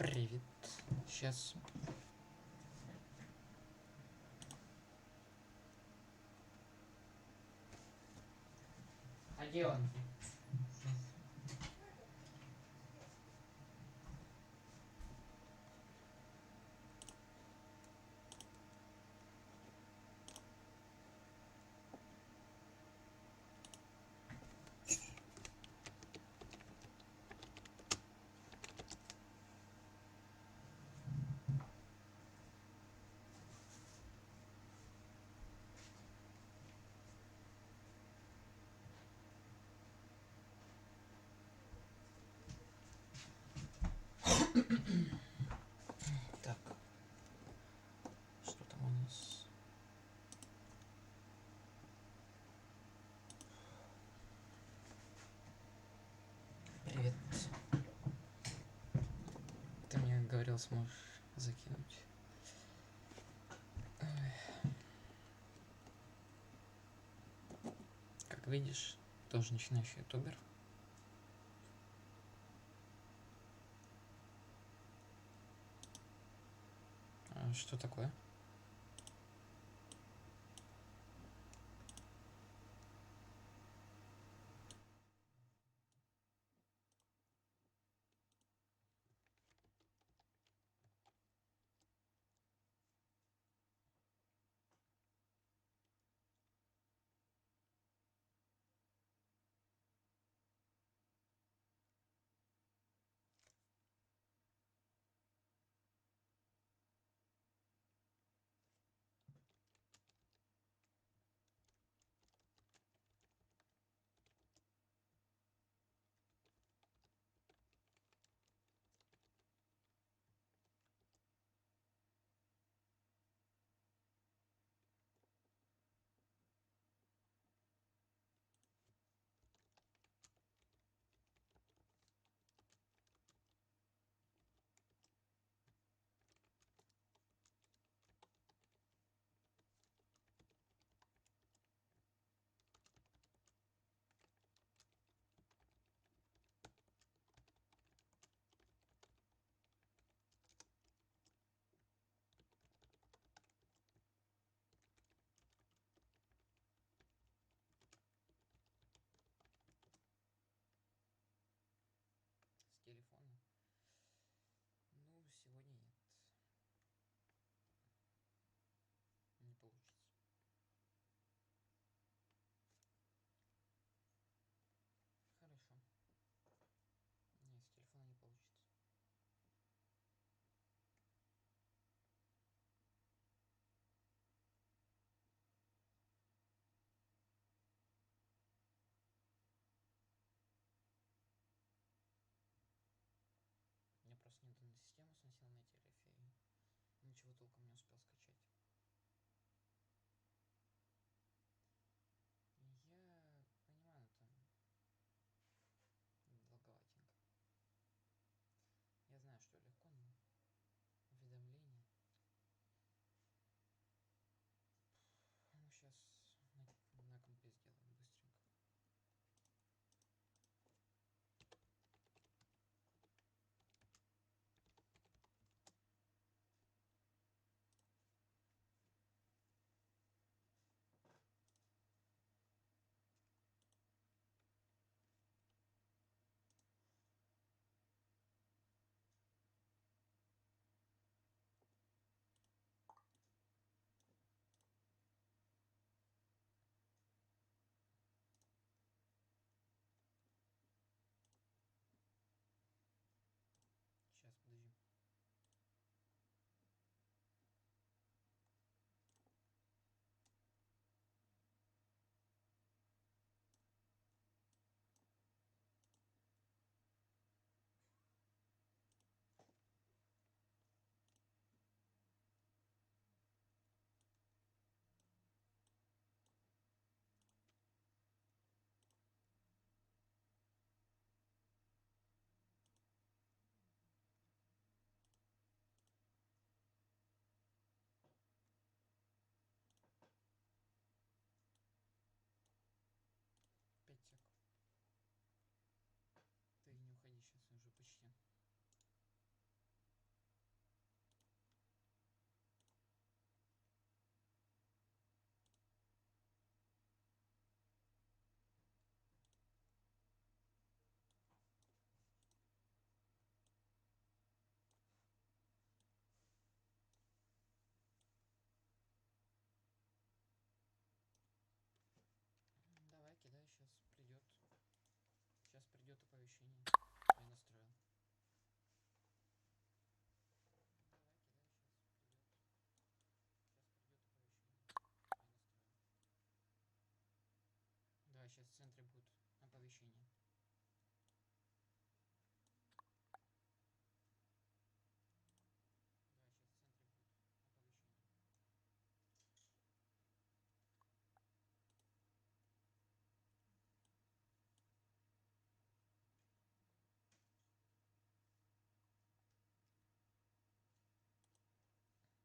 Привет. Сейчас. А где он? Так. Что там у нас? Привет. Ты мне говорил, сможешь закинуть. Как видишь, тоже начинающий ютубер. А что такое? придет оповещение. Я настроил. Давай, кидай, сейчас придет оповещение. Я настроил. Да, сейчас в центре будет оповещение. Да, сейчас в центре будет оповещение.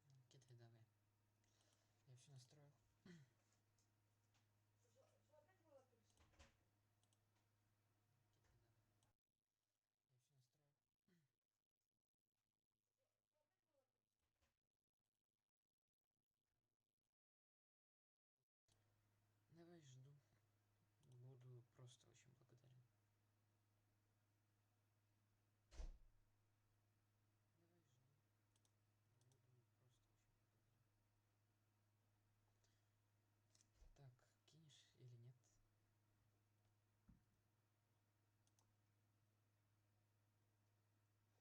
Кидай, давай. Я все настроил. Кидай, давай. Я все настроил. Давай, жду. Буду просто очень благодарен. Давай, жду. Буду просто очень благодарен. Так, кинешь или нет? Вот примерно сейчас будет сообщение. Виджет. Все, в принципе, настроено.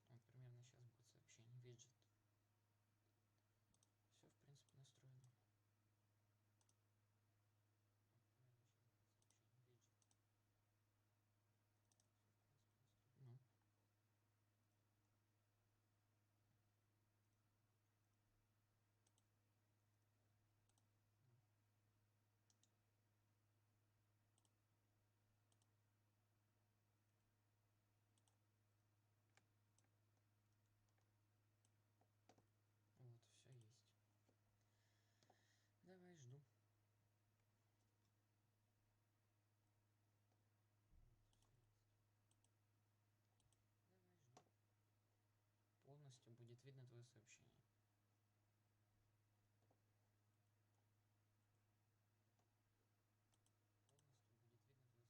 Вот примерно сейчас будет сообщение. Виджет. Все, в принципе, настроено. Ну. Вот, все есть. Давай, жду. Давай, жду. Полностью будет видно твое сообщение. Полностью будет видно твое сообщение.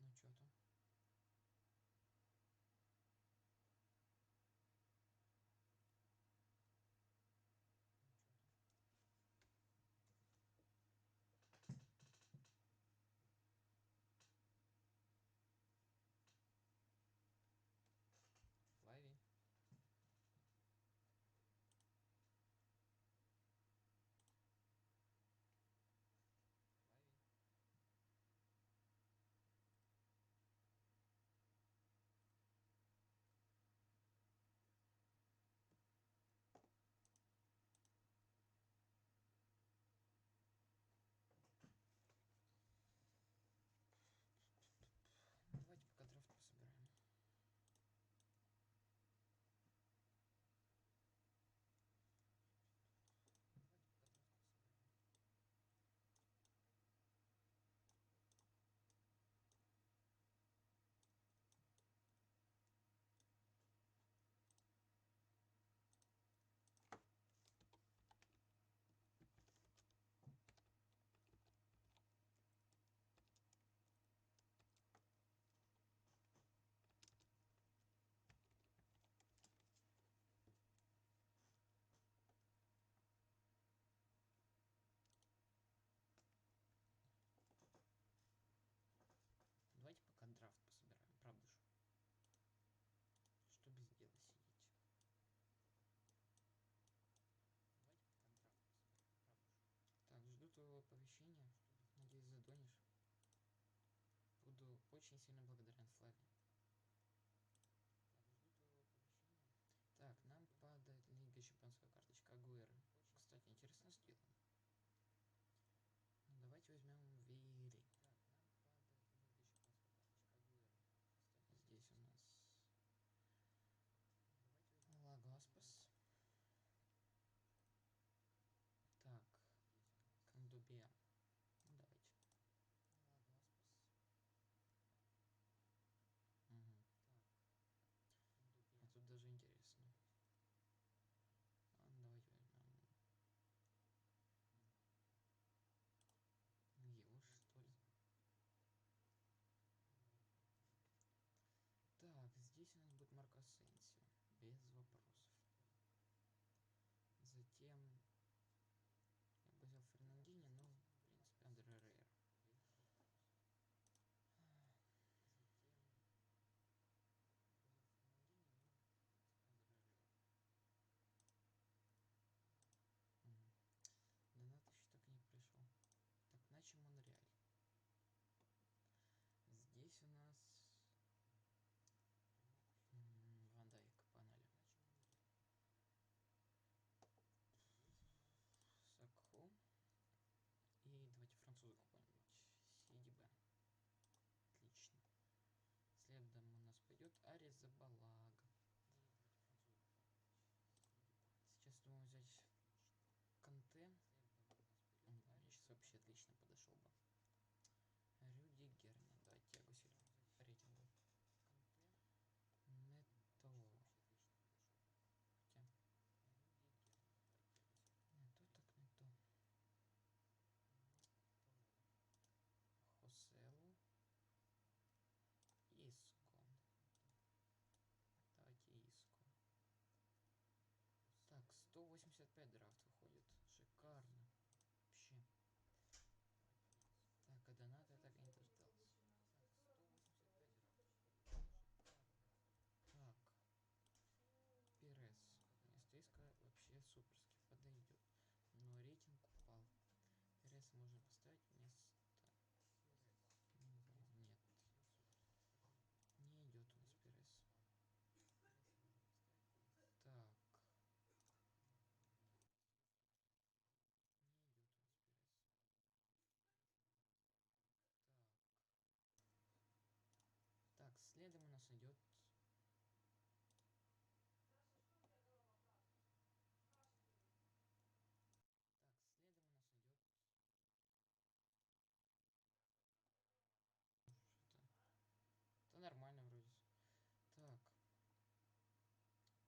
Ну что там? Ну что там? Лови. Лови. Давайте пока драфт пособираем. Давайте пока драфт пособираем. Давайте пока драфт пособираем, правда же? Что без дела сидеть? Давайте пока драфт пособираем, правда же? Так, жду твоего оповещения. Надеюсь, задонишь. Буду очень сильно благодарен, Славе. Так, жду твоего оповещения. Так, нам падает Лига Чемпионская карточка Агуэра. Кстати, интересно сделано. Ну, давайте возьмем Вири. Так, нам падает Лига Чемпионская карточка Агуэра. Кстати, здесь у нас Лагаспас. Так, Кандубия. Ну, давайте. Лагаспас. опять драфт выходит. Шикарно. Вообще. Так, а донат я так и не дождался. Так, 185 драфт. Так. Перес. Место вообще суперски подойдет. Но рейтинг упал. Перес можно поставить вместо... Нет. Не идет у нас Перес. Так. Не идет у нас Перес. Так. Так, следом у нас идет... Так, следом у нас идет... Это нормально вроде. Так.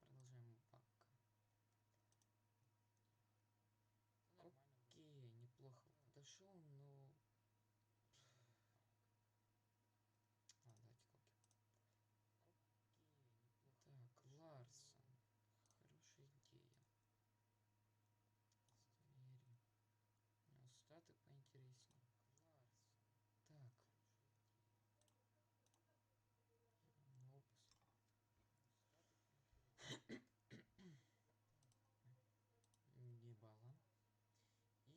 Продолжаем пак. Окей, неплохо подошел, но... давайте колки. Так, Ларсон. Хорошая идея. Звери. У него статы поинтереснее. Так. Опус. Дебала.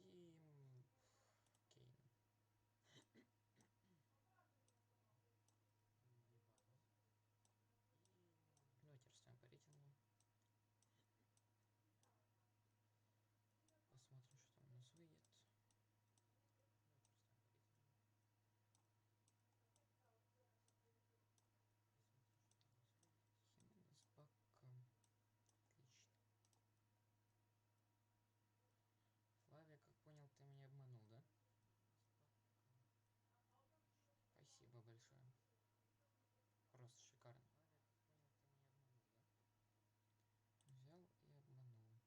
И... Кейн. Давайте расставим по рейтингу. Посмотрим, что там у нас выйдет. Хименес пока. Отлично. Флавия, как понял, ты меня обманул, да? Спасибо большое. Просто шикарно. Взял и обманул.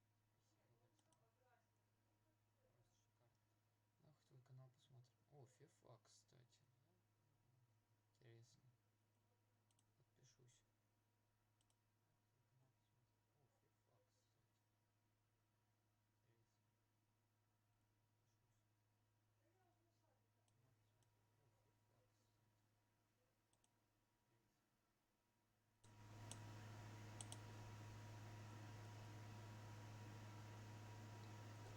Ах, твой канал посмотрим. О, FIFA, кстати. Интересно. Подпишусь.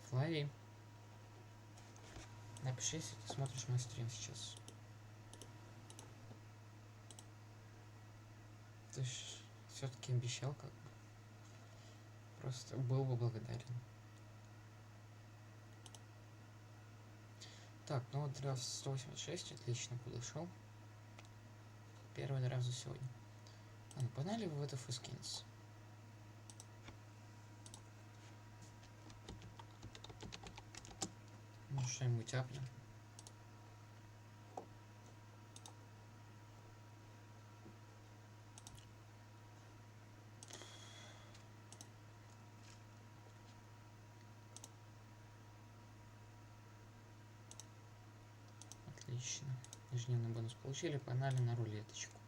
Флавий. Напиши, если ты смотришь мой стрим сейчас. Ты ж все-таки обещал, как бы. Просто был бы благодарен. Так, ну вот драфт 186 отлично подошел. Первый драфт за сегодня. А, ну погнали в это Фускинс. Ну что-нибудь апнем. Отлично. Ежедневный бонус получили, погнали на рулеточку.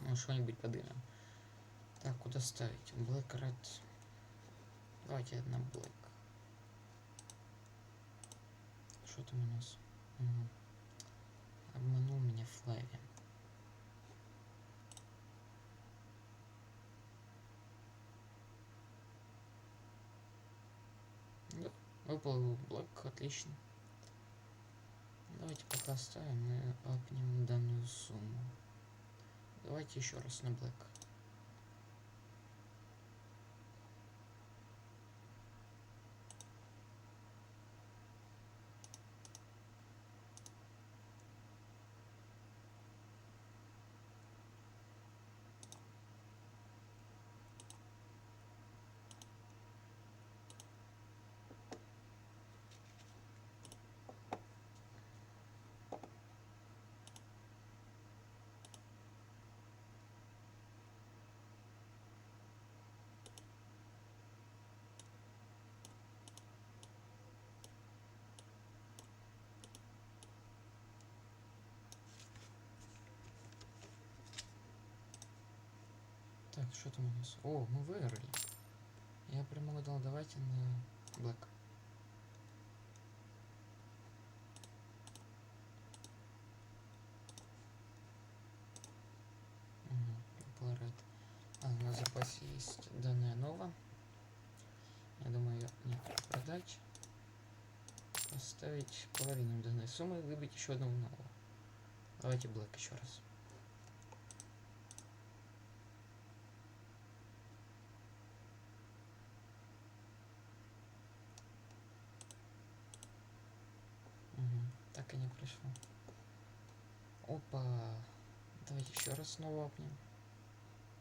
Ну, что-нибудь подымем. Так, куда ставить? Black Red. Давайте одна Black. Что там у нас? Угу. Обманул меня Флави. Да, выпал Black, отлично. Давайте пока оставим и апнем данную сумму. Давайте еще раз на Black. Так, что там у нас? О, мы выиграли. Я прямо дал, давайте на Black. Red. А, на запасе есть данная нова. Я думаю, ее нет, продать. Поставить половину данной суммы и выбить еще одну новую. Давайте Black еще раз. Так и не пришло. Опа. Давайте еще раз снова опнем.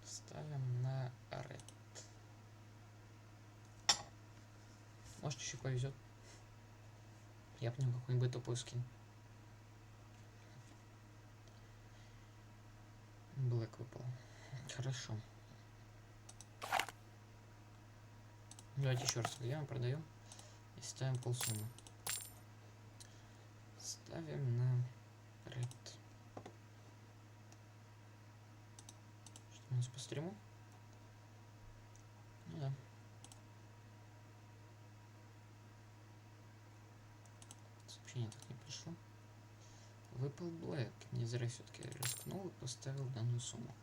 Ставим на Red. Может, еще повезет. Я пнем какой-нибудь тупой скин. Black выпал. Хорошо. Давайте еще раз глянем, продаем. И ставим полсуммы. Ставим на Red. Что у нас по стриму? Ну да. Сообщение так не пришло. Выпал Black. Не зря все-таки рискнул и поставил данную сумму.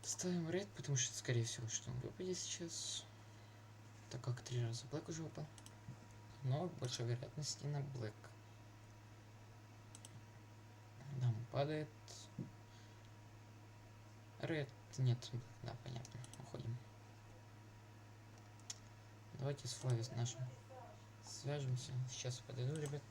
Ставим Red, потому что, скорее всего, что он выпадет сейчас. Так как 3 раза Black уже выпал. Но больше вероятности на Black. Дам падает. Red. Нет. Да, понятно. Уходим. Давайте с Флави с нашим свяжемся. Сейчас подойду, ребят.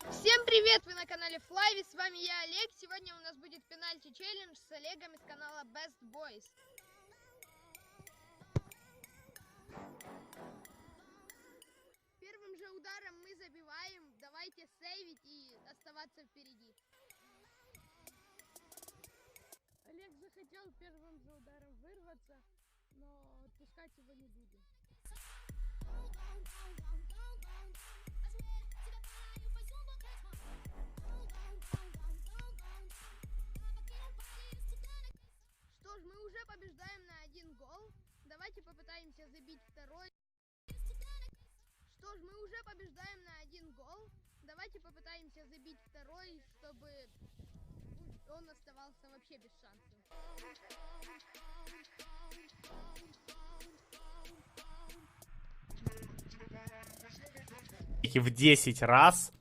Всем привет! Вы на канале Флави, с вами я, Олег. Сегодня у нас будет пенальти челлендж с Олегом из канала Best Boys. Первым же ударом мы забиваем. Давайте сейвить и оставаться впереди. Олег захотел первым же ударом вырваться, но отпускать его не будем. Что ж, мы уже побеждаем на 1 гол. Давайте попытаемся забить второй. Что ж, мы уже побеждаем на 1 гол. Давайте попытаемся забить второй, чтобы он оставался вообще без шансов. В 10 раз.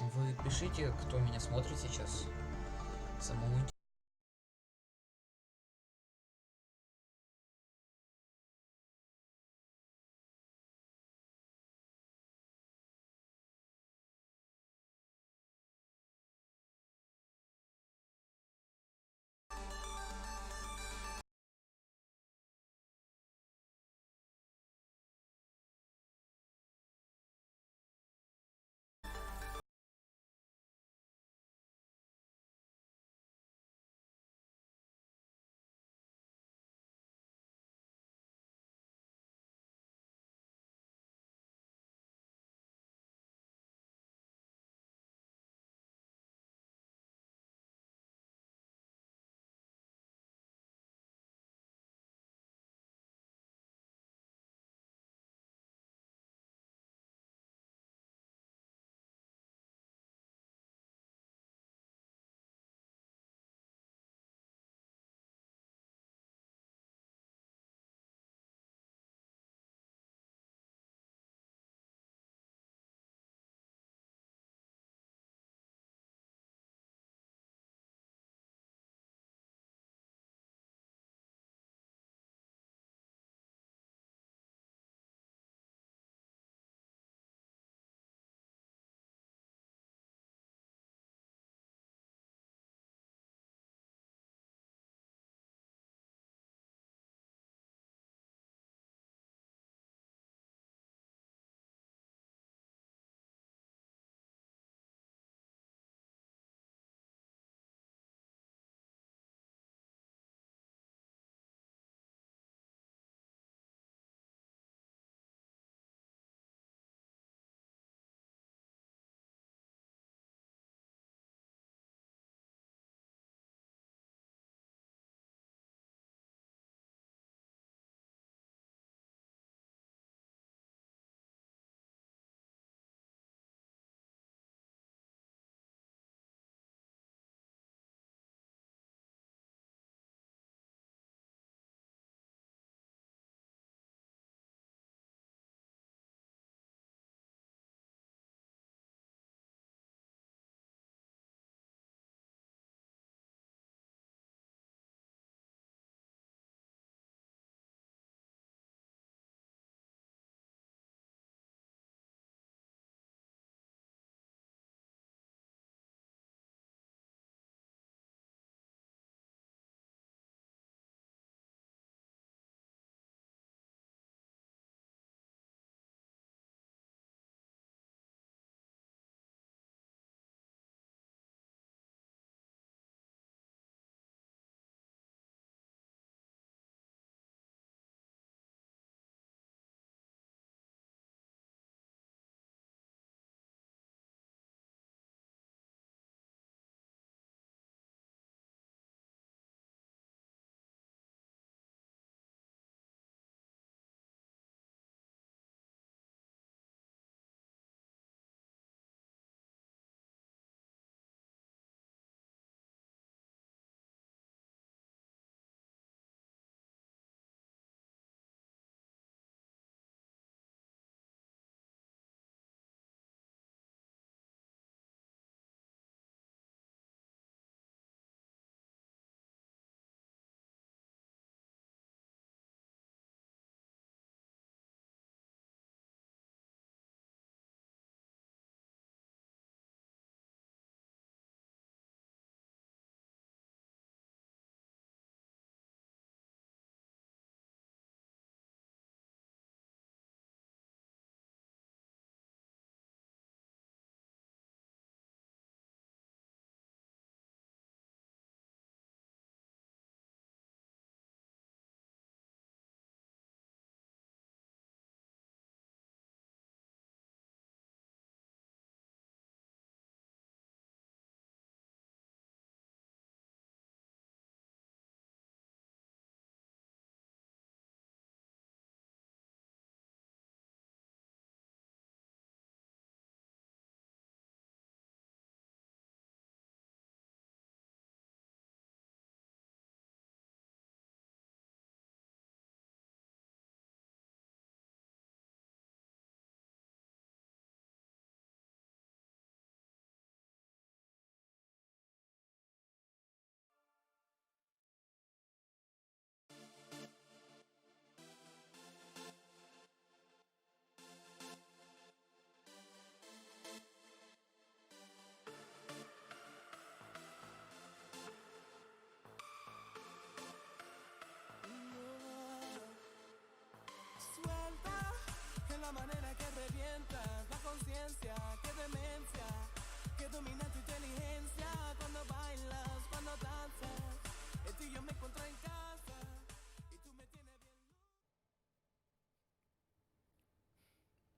Вы пишите, кто меня смотрит сейчас. Самому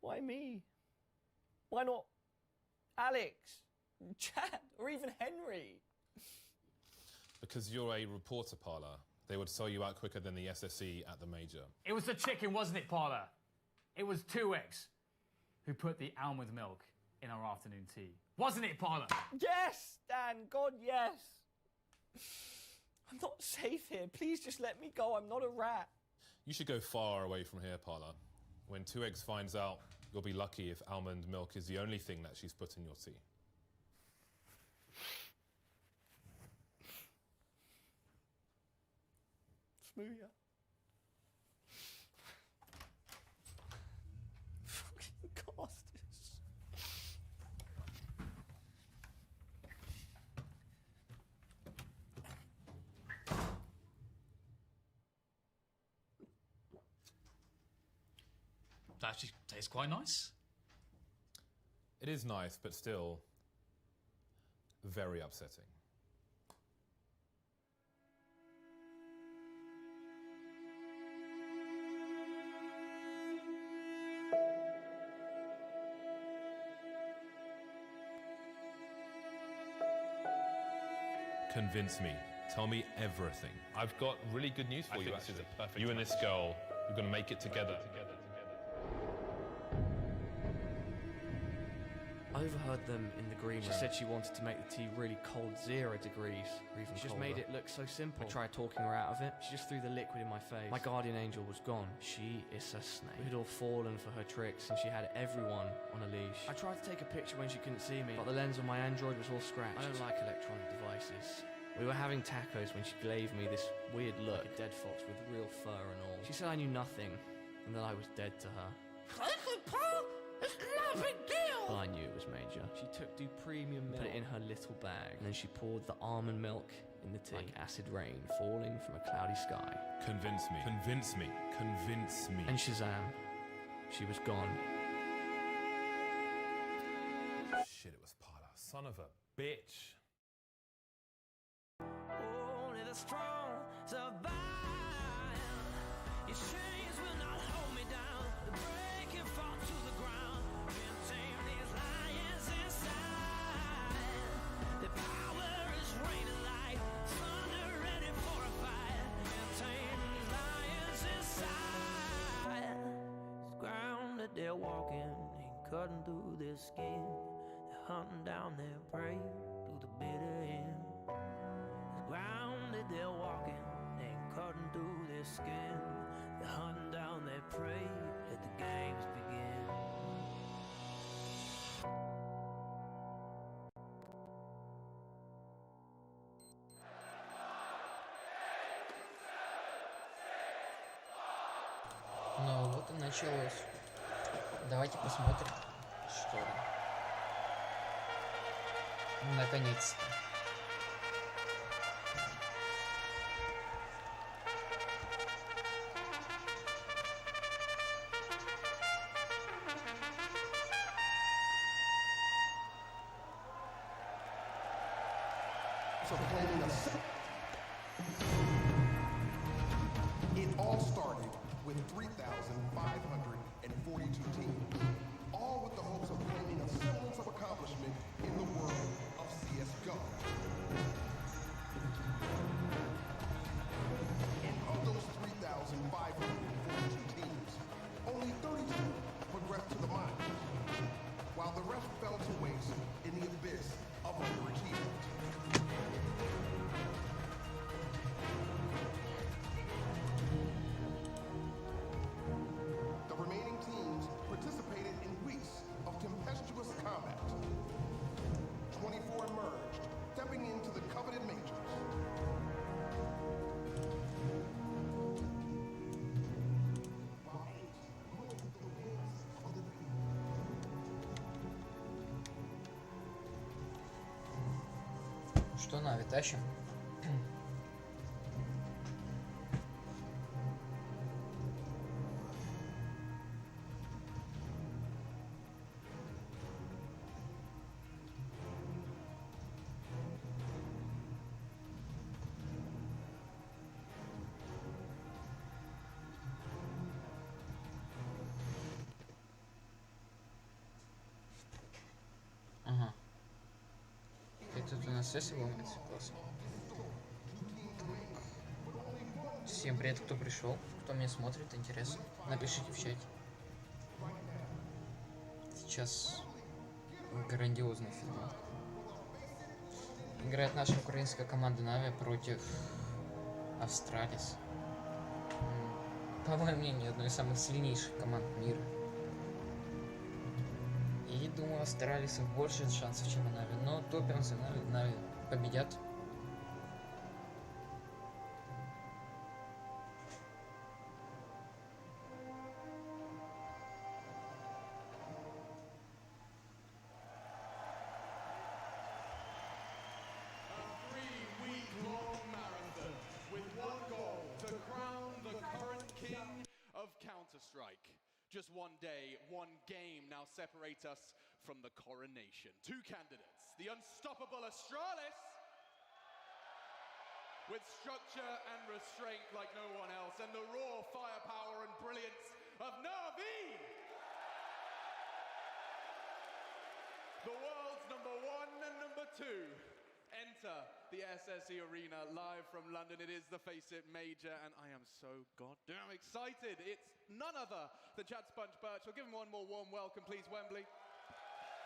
Why me? Why not Alex, Chad, or even Henry? Because you're a reporter, Parla. They would sell you out quicker than the SSE at the major. It was the chicken, wasn't it, Parla? It was 2X who put the almond milk in our afternoon tea. Wasn't it, Parla? Yes, Dan, God, yes. I'm not safe here. Please just let me go. I'm not a rat. You should go far away from here, Parla. When 2X finds out, you'll be lucky if almond milk is the only thing that she's put in your tea. Smoothie. Fucking Costas. That actually tastes quite nice. It is nice, but still very upsetting. Convince me. Tell me everything. I've got really good news for you, actually. You and this girl, you're going to make it together. I overheard them in the green room. She said she wanted to make the tea really cold, 0 degrees, or even She just made it look so simple. I tried talking her out of it. She just threw the liquid in my face. My guardian angel was gone. She is a snake. We had all fallen for her tricks, and she had everyone on a leash. I tried to take a picture when she couldn't see me, but the lens on my Android was all scratched. I don't like electronic devices. We were having tacos when she gave me this weird look, like a dead fox with real fur and all. She said I knew nothing, and that I was dead to her. It's no big deal! Well, I knew it was major. She took premium milk, put it in her little bag, and then she poured the almond milk in the tea, like acid rain falling from a cloudy sky. Convince me. Convince me. Convince me. And Shazam, she was gone. Shit, it was Parla. Son of a bitch. Only the strong survive. Your chains will not hold me down. The break and fall to the ground. Can't tame these lions inside. The power is raining like thunder ready for a fight. Can't tame these lions inside. It's ground that they're walking and cutting through their skin. They're hunting down their prey through the bitter end. Ground that they're walking and cutting through their skin. They're hunting down their prey. Let the games begin. Ну вот и началось. Давайте посмотрим, что ли. Наконец-то. It all started with 3,542 teams, all with the hopes of claiming a semblance of accomplishment in the world of CSGO. And of those 3,542 teams, only 32 progressed to the mine, while the rest fell to waste in the abyss of underachievement. The remaining teams participated in weeks of tempestuous combat. 24 emerged, stepping into the coveted majors. While 8 moved the wings of the Что, Нави, тащим? СС ломается, классно. Всем привет, кто пришел, кто меня смотрит, интересно. Напишите в чате. Сейчас грандиозный финал. Играет наша украинская команда Navi против Australi. По моему мнению, одной из самых сильнейших команд мира. И думаю, у Australis'ов больше шансов, чем у Navi. Но топим за Navi. Navi победят. Counter-Strike. Just one day, one game now separate us from the coronation. Two candidates, the unstoppable Australis, with structure and restraint like no one else, and the raw firepower and brilliance of Navi. The world's number one and number two enter the SSE Arena live from London. It is the Faceit Major, and I am so goddamn excited. It's none other than Chad Sponge Birch. We'll give him one more warm welcome, please, Wembley.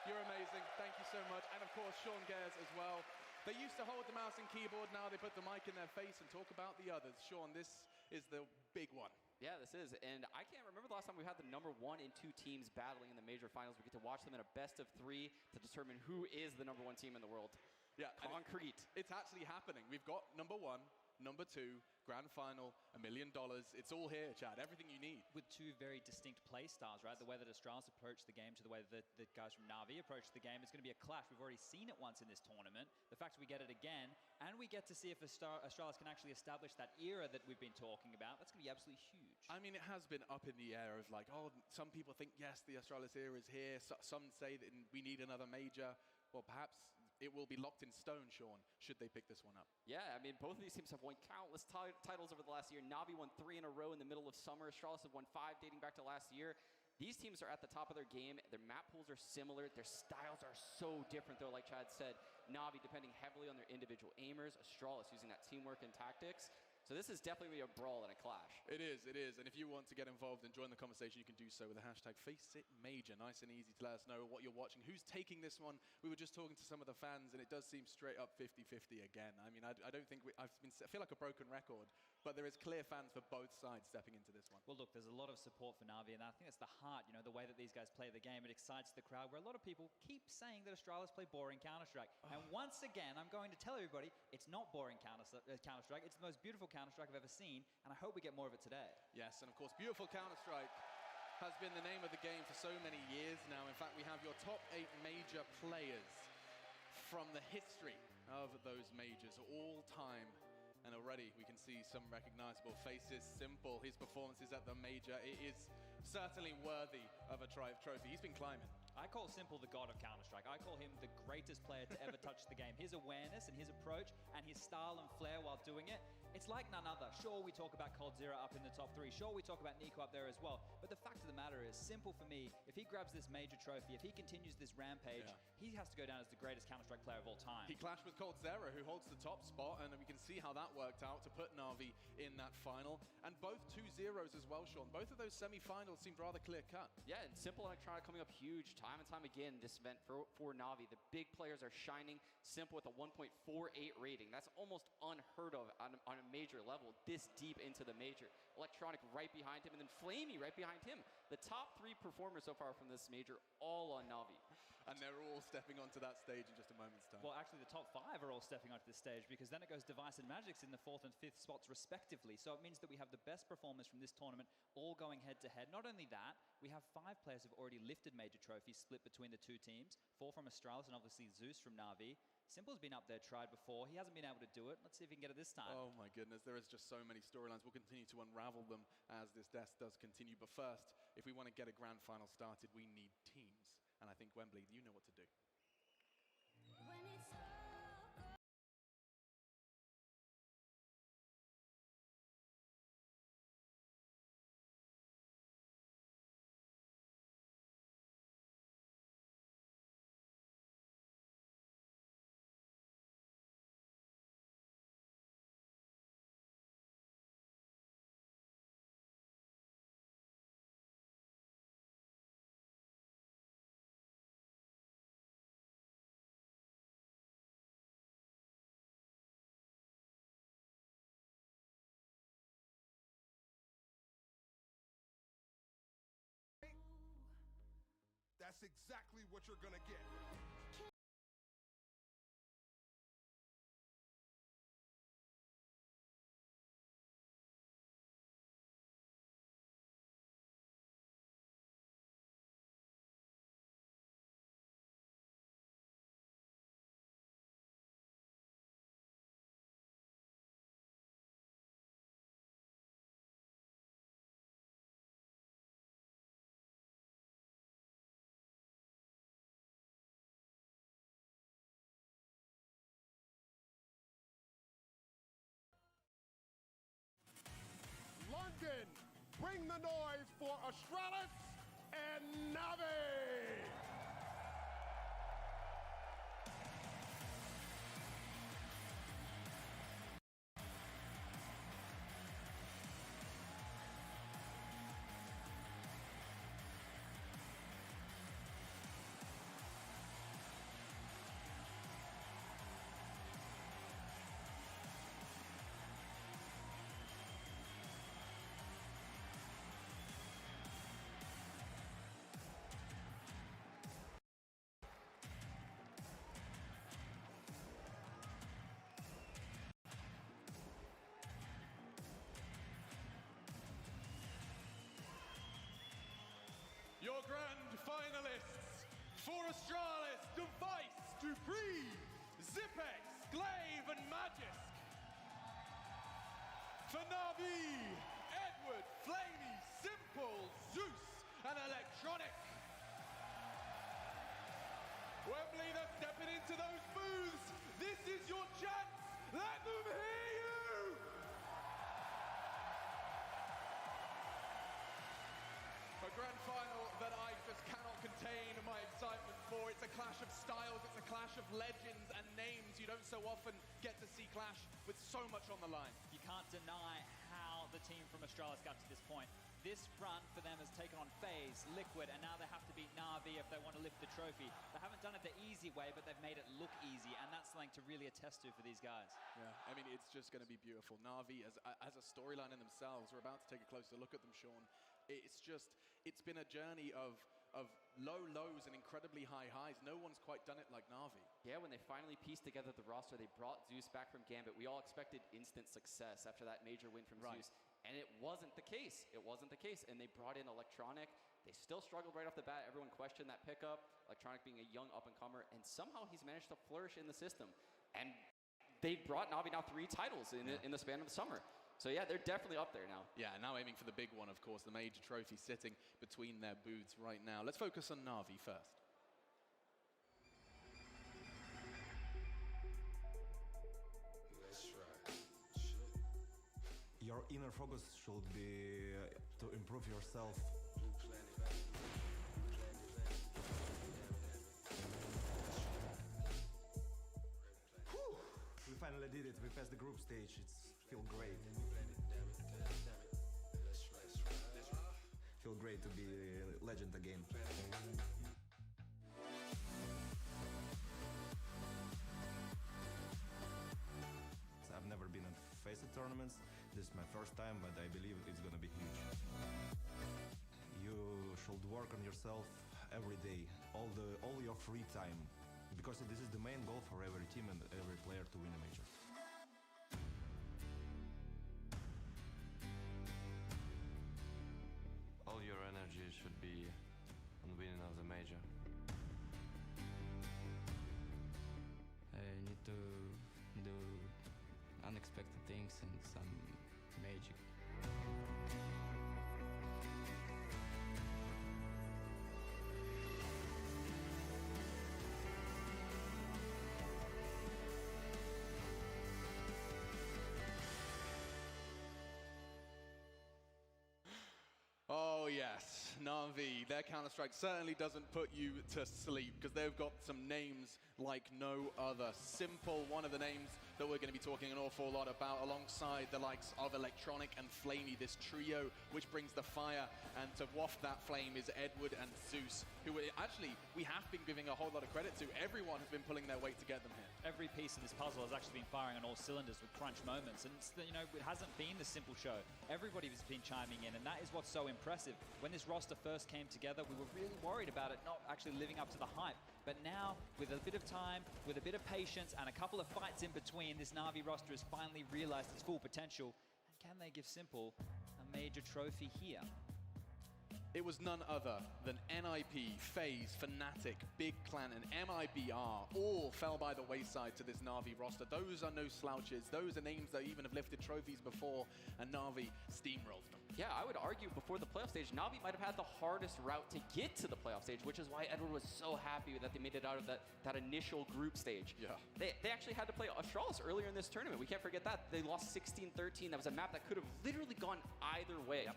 You're amazing. Thank you so much. And of course, Sean Gares as well. They used to hold the mouse and keyboard. Now they put the mic in their face and talk about the others. Sean, this is the big one. Yeah, this is, and I can't remember the last time we had the number 1 and 2 teams battling in the major finals. We get to watch them in a best of 3 to determine who is the number 1 team in the world. Yeah, concrete. It's actually happening. We've got number 1, number 2, grand final, $1 million. It's all here, Chad. Everything you need. With two very distinct play styles, right? The way that Australis approach the game to the way that the guys from Navi approach the game, it's going to be a clash. We've already seen it once in this tournament. The fact that we get it again, and we get to see if Australis can actually establish that era that we've been talking about, that's going to be absolutely huge. I mean, it has been up in the air of like, oh, some people think, yes, the Australis era is here. Some say that we need another major. Well, perhaps it will be locked in stone, Sean, should they pick this one up. Yeah, I mean, both of these teams have won countless titles over the last year. Navi won 3 in a row in the middle of summer. Australis have won 5 dating back to last year. These teams are at the top of their game. Their map pools are similar. Their styles are so different, though, like Chad said. Navi depending heavily on their individual aimers. Australis using that teamwork and tactics. So this is definitely a brawl and a clash. It is. And if you want to get involved and join the conversation, you can do so with the hashtag FaceitMajor. Nice and easy to let us know what you're watching. Who's taking this one? We were just talking to some of the fans, and it does seem straight up 50-50 again. I mean, I don't think I feel like a broken record, but there is clear fans for both sides stepping into this one. Well, look, there's a lot of support for Navi, and I think that's the heart, you know, the way that these guys play the game. It excites the crowd, where a lot of people keep saying that Australis play boring Counter-Strike. And once again, I'm going to tell everybody, it's not boring Counter-Strike. It's the most beautiful Counter-Strike I've ever seen, and I hope we get more of it today. Yes, and of course, beautiful Counter-Strike has been the name of the game for so many years now. In fact, we have your top 8 major players from the history of those majors all time. And already we can see some recognizable faces. Simple, his performances at the major, it is certainly worthy of a trophy. He's been climbing. I call Simple the god of Counter-Strike. I call him the greatest player to ever touch the game. His awareness and his approach and his style and flair while doing it, it's like none other. Sure, we talk about Coldzera up in the top 3. Sure, we talk about Nico up there as well. But the fact of the matter is, Simple for me, if he grabs this major trophy, if he continues this rampage, he has to go down as the greatest Counter-Strike player of all time. He clashed with Coldzera, who holds the top spot, and we can see how that worked out to put Navi in that final. And both 2-0s as well, Sean. Both of those semi-finals seemed rather clear-cut. Yeah, and Simple Electronic coming up huge time and time again this event for Navi. The big players are shining. Simple with a 1.48 rating. That's almost unheard of on a major level, this deep into the major. Electronic right behind him, and then Flamey right behind him. The top 3 performers so far from this major, all on Navi. And they're all stepping onto that stage in just a moment's time. Well, actually, the top 5 are all stepping onto this stage, because then it goes Device and Magic's in the 4th and 5th spots respectively. So it means that we have the best performers from this tournament all going head-to-head. Not only that, we have 5 players who've already lifted major trophies split between the 2 teams. 4 from Australis and obviously Zeus from Navi. Simple's been up there, tried before. He hasn't been able to do it. Let's see if he can get it this time. Oh my goodness, there is just so many storylines. We'll continue to unravel them as this desk does continue. But first, if we want to get a grand final started, we need teams. And I think, Wembley, you know what to do. that's exactly what you're gonna get. London, bring the noise for Australi and Navi! Your grand finalists for Australis, Device, Dupree, Zipex, Glaive and Magisk. For Navi, Edward, Flamey, Simple, Zeus and Electronic. Wembley, they're stepping into those booths. This is your chance. Let them hear you. A grand final that I just cannot contain my excitement for. It's a clash of styles, it's a clash of legends and names you don't so often get to see clash with so much on the line. You can't deny how the team from Australis got to this point. This run for them has taken on FaZe, Liquid, and now they have to beat Navi if they want to lift the trophy. They haven't done it the easy way, but they've made it look easy, and that's something to really attest to for these guys. Yeah, I mean, it's just going to be beautiful. Navi, as a storyline in themselves, we're about to take a closer look at them, Sean. It's been a journey of low lows and incredibly high highs. No one's quite done it like Navi. Yeah, when they finally pieced together the roster, they brought Zeus back from Gambit. We all expected instant success after that major win from Zeus. And it wasn't the case. It wasn't the case. And they brought in Electronic. They still struggled right off the bat. Everyone questioned that pickup. Electronic being a young up-and-comer. And somehow he's managed to flourish in the system. And they brought Navi now 3 titles in the span of the summer. So yeah, they're definitely up there now. Yeah, now aiming for the big one, of course, the major trophy sitting between their booths right now. Let's focus on Navi first. Your inner focus should be to improve yourself. Whew. We finally did it. We passed the group stage. It's feel great. Feel great to be a legend again. I've never been at Faceit tournaments. This is my first time, but I believe it's gonna be huge. You should work on yourself every day, all your free time, because this is the main goal for every team and every player to win a major. All your energy should be on winning of the major. I need to do unexpected things and some magic. Oh yes, Navi, their Counter-Strike certainly doesn't put you to sleep because they've got some names like no other. Simple, one of the names that we're going to be talking an awful lot about, alongside the likes of Electronic and Flamey, this trio which brings the fire, and to waft that flame is Edward and Zeus, who actually we have been giving a whole lot of credit to. Everyone has been pulling their weight to get them here. Every piece of this puzzle has actually been firing on all cylinders with crunch moments, and it's it hasn't been the simple show. Everybody has been chiming in, and that is what's so impressive. When this roster first came together, we were really worried about it not actually living up to the hype. But now, with a bit of time, with a bit of patience, and a couple of fights in between, this Navi roster has finally realized its full potential. And can they give Simple a major trophy here? It was none other than NIP, FaZe, Fnatic, Big Clan, and MIBR all fell by the wayside to this Navi roster. Those are no slouches. Those are names that even have lifted trophies before, and Navi steamrolled them. Yeah, I would argue before the playoff stage, Navi might have had the hardest route to get to the playoff stage, which is why Edward was so happy that they made it out of that initial group stage. Yeah. They actually had to play Australis earlier in this tournament. We can't forget that. They lost 16-13. That was a map that could have literally gone either way. Yep.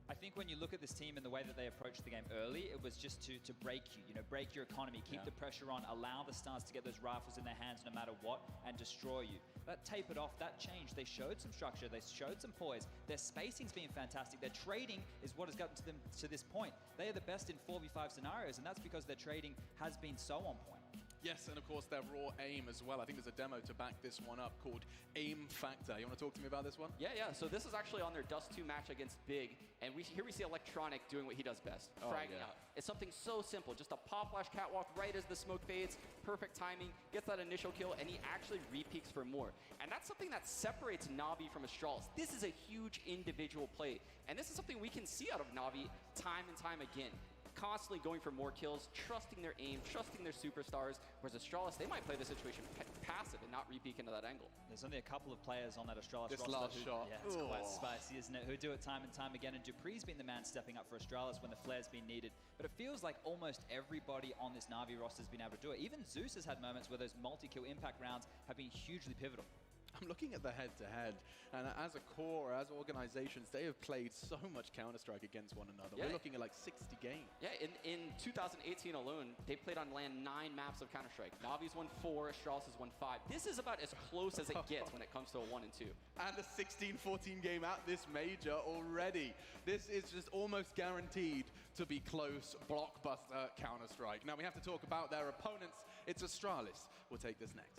I think when you look at this team and the way that they approached the game early, it was just to break you, break your economy, keep the pressure on, allow the Stars to get those rifles in their hands no matter what, and destroy you. That tapered off, that changed. They showed some structure, they showed some poise. Their spacing's been fantastic. Their trading is what has gotten to them to this point. They are the best in 4v5 scenarios, and that's because their trading has been so on point. Yes, and of course their raw aim as well. I think there's a demo to back this one up called Aim Factor. You want to talk to me about this one? Yeah. So this is actually on their Dust 2 match against Big, and here we see Electronic doing what he does best, fragging out. It's something so simple, just a pop flash catwalk right as the smoke fades, perfect timing, gets that initial kill, and he actually re-peaks for more. And that's something that separates Navi from Australis. This is a huge individual play, and this is something we can see out of Navi time and time again. Constantly going for more kills, trusting their aim, trusting their superstars, whereas Australis, they might play the situation passive and not re-peek into that angle. There's only a couple of players on that Australis this roster. Last shot. Yeah, it's quite spicy, isn't it? Who do it time and time again, and Dupree's been the man stepping up for Australis when the flare's been needed. But it feels like almost everybody on this Navi roster has been able to do it. Even Zeus has had moments where those multi-kill impact rounds have been hugely pivotal. I'm looking at the head-to-head, and as a core, as organizations, they have played so much Counter-Strike against one another. Yeah. We're looking at like 60 games. Yeah, in 2018 alone, they played on LAN 9 maps of Counter-Strike. Navi's won 4, Australis has won 5. This is about as close as it gets when it comes to a 1 and 2. And a 16-14 game at this major already. This is just almost guaranteed to be close, blockbuster Counter-Strike. Now we have to talk about their opponents. It's Australis. We'll take this next.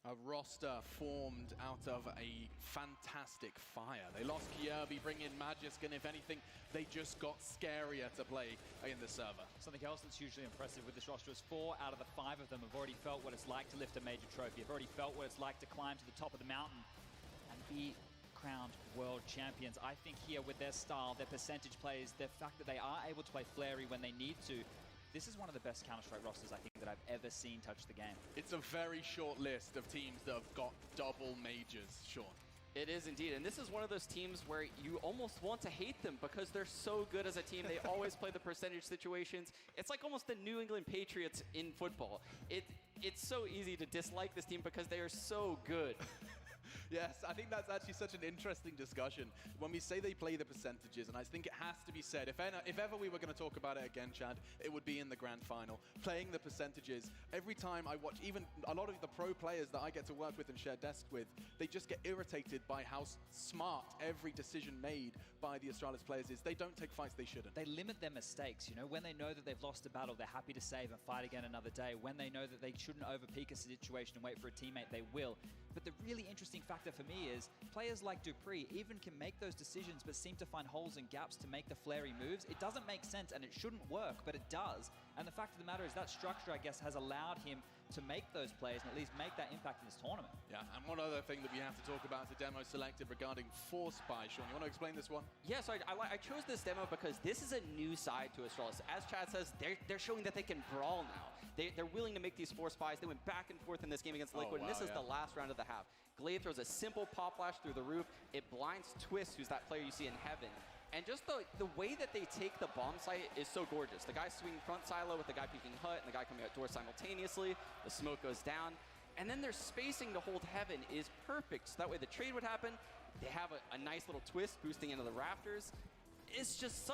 A roster formed out of a fantastic fire. They lost Kierby, bring in Magisk, and if anything, they just got scarier to play in the server. Something else that's hugely impressive with this roster is 4 out of the 5 of them have already felt what it's like to lift a major trophy, have already felt what it's like to climb to the top of the mountain and be crowned world champions. I think here with their style, their percentage plays, the fact that they are able to play Flary when they need to, this is one of the best Counter-Strike rosters I think that I've ever seen touch the game. It's a very short list of teams that have got double majors, Sean. It is indeed, and this is one of those teams where you almost want to hate them because they're so good as a team. They always play the percentage situations. It's like almost the New England Patriots in football. It's so easy to dislike this team because they are so good. Yes, I think that's actually such an interesting discussion. When we say they play the percentages, and I think it has to be said, if ever we were going to talk about it again, Chad, it would be in the grand final. Playing the percentages. Every time I watch, even a lot of the pro players that I get to work with and share desks with, they just get irritated by how smart every decision made by the Australis players is. They don't take fights they shouldn't. They limit their mistakes, you know. When they know that they've lost a battle, they're happy to save and fight again another day. When they know that they shouldn't overpeak a situation and wait for a teammate, they will. But the really interesting factor for me is players like Dupree even can make those decisions but seem to find holes and gaps to make the flary moves. It doesn't make sense and it shouldn't work, but it does. And the fact of the matter is that structure, I guess, has allowed him to make those plays and at least make that impact in this tournament. Yeah, and one other thing that we have to talk about is the demo selected regarding Force Spy. Sean, you want to explain this one? Yeah, so I chose this demo because this is a new side to Australis. As Chad says, they're showing that they can brawl now. They're willing to make these Force Spies. They went back and forth in this game against Liquid, and this is the last round of the half. Glaive throws a simple pop flash through the roof. It blinds Twist, who's that player you see in Heaven. And just the way that they take the bomb site is so gorgeous. The guy swinging front silo with the guy peeking hut and the guy coming out door simultaneously. The smoke goes down. And then their spacing to hold Heaven is perfect. So that way the trade would happen. They have a nice little twist boosting into the rafters. It's just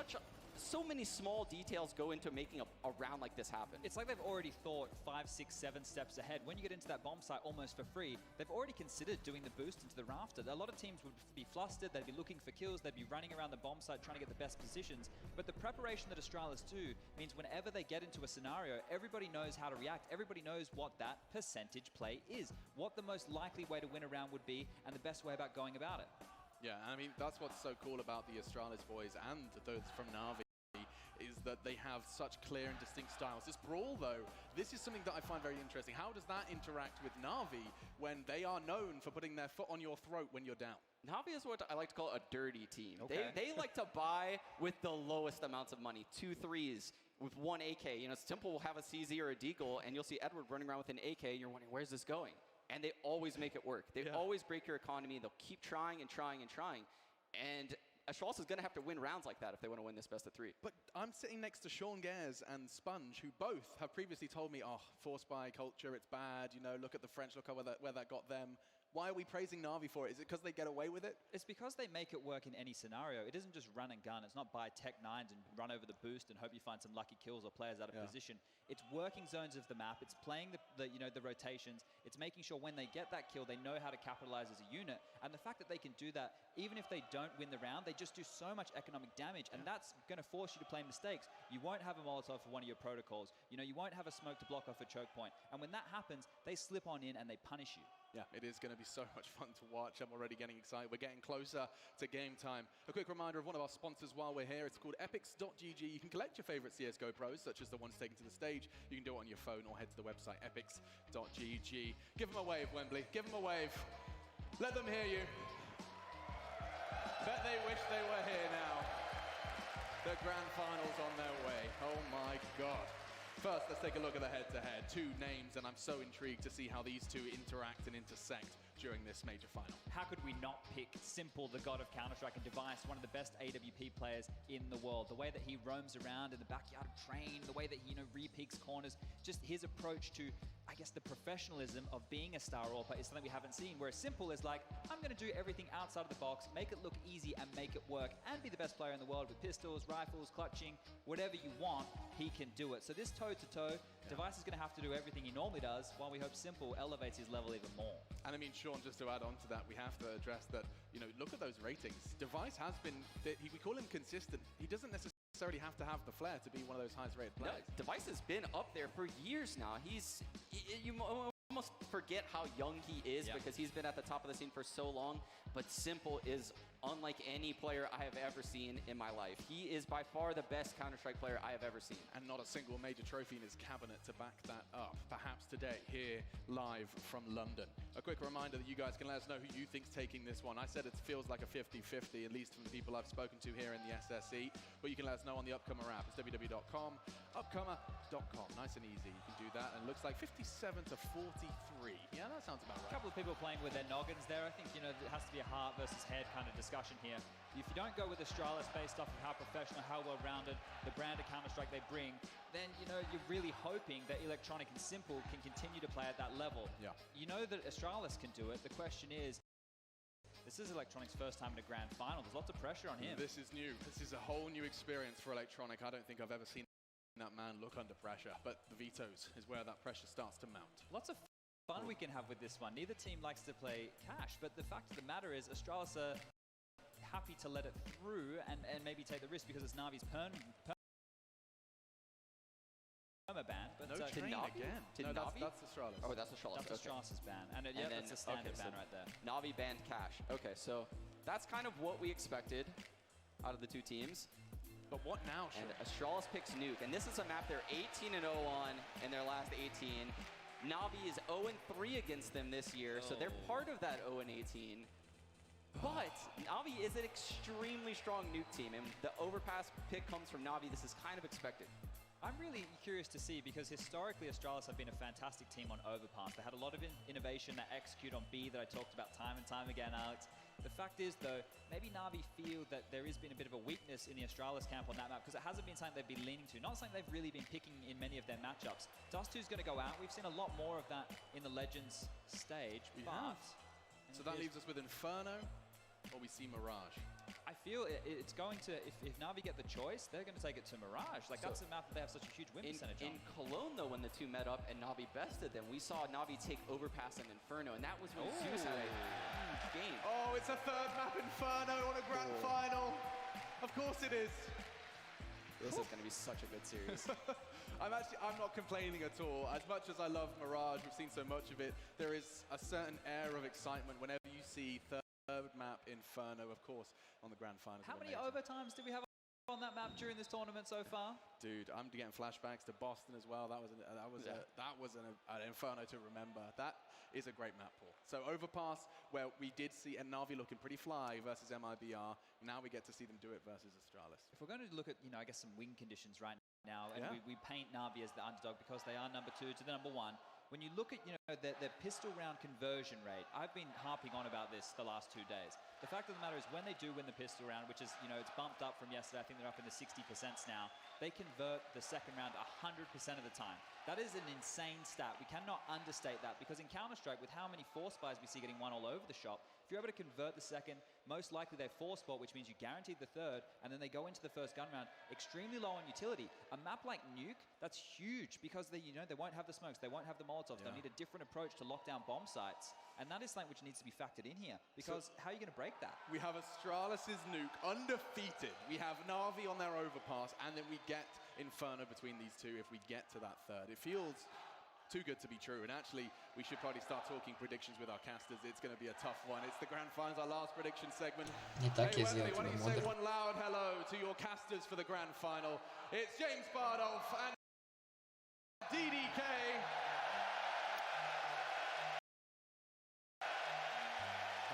so many small details go into making a round like this happen. It's like they've already thought 5, 6, 7 steps ahead. When you get into that bomb site almost for free, they've already considered doing the boost into the rafter. A lot of teams would be flustered, they'd be looking for kills, they'd be running around the bomb site trying to get the best positions. But the preparation that Australis do means whenever they get into a scenario, everybody knows how to react. Everybody knows what that percentage play is, what the most likely way to win a round would be, and the best way about going about it. Yeah, I mean, that's what's so cool about the Australis boys and those from Navi, is that they have such clear and distinct styles. This brawl, though, this is something that I find very interesting. How does that interact with Navi when they are known for putting their foot on your throat when you're down? Navi is what I like to call a dirty team. Okay. They like to buy with the lowest amounts of money. 2 3s with 1 AK. You know, Simple will have a CZ or a Deagle, and you'll see Edward running around with an AK, and you're wondering, where's this going? And they always make it work. They always break your economy. They'll keep trying and trying and trying. And Australis is going to have to win rounds like that if they want to win this best of 3. But I'm sitting next to Sean Gares and Sponge, who both have previously told me, oh, Force Spy culture, it's bad, you know, look at the French, look at where that got them. Why are we praising Navi for it? Is it because they get away with it? It's because they make it work in any scenario. It isn't just run and gun. It's not buy Tech 9s and run over the boost and hope you find some lucky kills or players out of position. It's working zones of the map. It's playing the rotations. It's making sure when they get that kill, they know how to capitalize as a unit. And the fact that they can do that, even if they don't win the round, they just do so much economic damage. And that's going to force you to play mistakes. You won't have a Molotov for one of your protocols. You know, you won't have a smoke to block off a choke point. And when that happens, they slip on in and they punish you. Yeah, it is going to be so much fun to watch. I'm already getting excited. We're getting closer to game time. A quick reminder of one of our sponsors while we're here. It's called epics.gg. You can collect your favorite CSGO pros, such as the ones taken to the stage. You can do it on your phone or head to the website epics.gg. Give them a wave, Wembley. Give them a wave. Let them hear you. Bet they wish they were here now. The grand final's on their way. Oh my God. First, let's take a look at the head-to-head. 2 names, and I'm so intrigued to see how these two interact and intersect during this major final. How could we not pick Simple, the god of Counter-Strike, and Device, one of the best AWP players in the world? The way that he roams around in the backyard of Train, the way that he, re-peeks corners, just his approach to, I guess, the professionalism of being a star AWPer is something we haven't seen, whereas Simple is like, I'm going to do everything outside of the box, make it look easy and make it work, and be the best player in the world with pistols, rifles, clutching, whatever you want, he can do it. So this toe-to-toe, Device is going to have to do everything he normally does, while we hope Simple elevates his level even more. And I mean, Sean, just to add on to that, we have to address that, look at those ratings. Device has been, we call him consistent. He doesn't necessarily have to have the flair to be one of those highest rated players. No, Device has been up there for years now. You almost forget how young he is because he's been at the top of the scene for so long, but Simple is unlike any player I have ever seen in my life. He is by far the best Counter-Strike player I have ever seen. And not a single major trophy in his cabinet to back that up. Perhaps today, here, live from London. A quick reminder that you guys can let us know who you think's taking this one. I said it feels like a 50-50, at least from the people I've spoken to here in the SSE. But you can let us know on the Upcomer app. It's www.com, upcomer.com. Nice and easy. You can do that. And it looks like 57 to 43. Yeah, that sounds about right. A couple of people playing with their noggins there. I think, it has to be a heart versus head kind of discussion here. If you don't go with Australis based off of how professional, how well-rounded the brand of Counter-Strike they bring, then, you're really hoping that Electronic and Simple can continue to play at that level. Yeah. You know that Australis can do it. The question is, This is Electronic's first time in a grand final. There's lots of pressure on him. This is new. This is a whole new experience for Electronic. I don't think I've ever seen that man look under pressure, but the vetoes is where that pressure starts to mount. Lots of fun we can have with this one. Neither team likes to play cash, but the fact of the matter is Australis are happy to let it through and maybe take the risk because it's Navi's perma-ban. But No train again. No, that's Australis. Oh, that's Australis. That's Australis' ban. And yeah, that's a standard ban right there. Navi banned cash. Okay, so that's kind of what we expected out of the two teams. But what now, And Australis picks Nuke. And this is a map they're 18-0 on in their last 18. Navi is 0-3 against them this year, so they're part of that 0-18. But Navi is an extremely strong Nuke team, and the overpass pick comes from Navi. This is kind of expected. I'm really curious to see because historically Australis have been a fantastic team on overpass. They had a lot of innovation that execute on B that I talked about time and time again, Alex. The fact is, though, maybe Navi feel that there has been a bit of a weakness in the Australis camp on that map because it hasn't been something they've been leaning to, not something they've really been picking in many of their matchups. Dust 2's going to go out. We've seen a lot more of that in the Legends stage, but... So that leaves us with Inferno, or we see Mirage. I feel it's going to, if Navi get the choice, they're going to take it to Mirage. Like, that's a map that they have such a huge win percentage on. In Cologne, though, when the two met up and Navi bested them, we saw Navi take Overpass and Inferno, and that was when Zeus had a huge game. Oh, it's a third map Inferno on a grand final. Of course it is. This is going to be such a good series. I'm not complaining at all. As much as I love Mirage, we've seen so much of it, there is a certain air of excitement whenever you see third map Inferno, of course, on the grand final. How many overtimes did we have on that map during this tournament so far? Dude, I'm getting flashbacks to Boston as well. That was an Inferno to remember. That is a great map pool. So Overpass, where we did see Navi looking pretty fly versus MIBR. Now we get to see them do it versus Australis. If we're going to look at, I guess some win conditions right now, and we paint Navi as the underdog because they are number 2 to the number 1. When you look at, their pistol round conversion rate, I've been harping on about this the last 2 days. The fact of the matter is when they do win the pistol round, which is, it's bumped up from yesterday, I think they're up in the 60% now, they convert the second round 100% of the time. That is an insane stat. We cannot understate that because in Counter-Strike, with how many force buys we see getting won all over the shop, if you're able to convert the second, most likely they force spot, which means you guaranteed the third, and then they go into the first gun round, extremely low on utility. A map like Nuke, that's huge because they won't have the smokes, they won't have the Molotovs, they'll need a different approach to lock down bomb sites. And that is something which needs to be factored in here because how are you going to break that? We have Australis' Nuke undefeated. We have Navi on their overpass, and then we get Inferno between these two if we get to that third. It feels too good to be true, and actually we should probably start talking predictions with our casters. It's going to be a tough one. It's the grand finals, our last prediction segment. Не так я Wesley, сделал why don't you тебе say модер. one loud hello to your casters for the grand final? It's James Bardolph and DDK.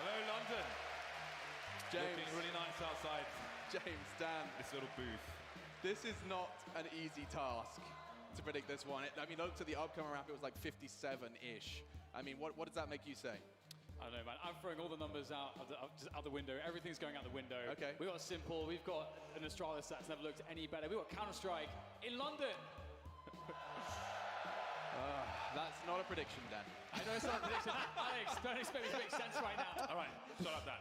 Hello, London. James. Looking really nice outside. James, Dan. This little booth. This is not an easy task to predict this one. Look to the upcoming map, it was like 57-ish. What does that make you say? I don't know, man. I'm throwing all the numbers out the window. Everything's going out the window. Okay. We've got Simple. We've got an Australis that's never looked any better. We've got Counter-Strike in London. That's not a prediction, Dan. I know it's not a prediction. Alex, don't expect me to make sense right now. All right, shut up, Dan.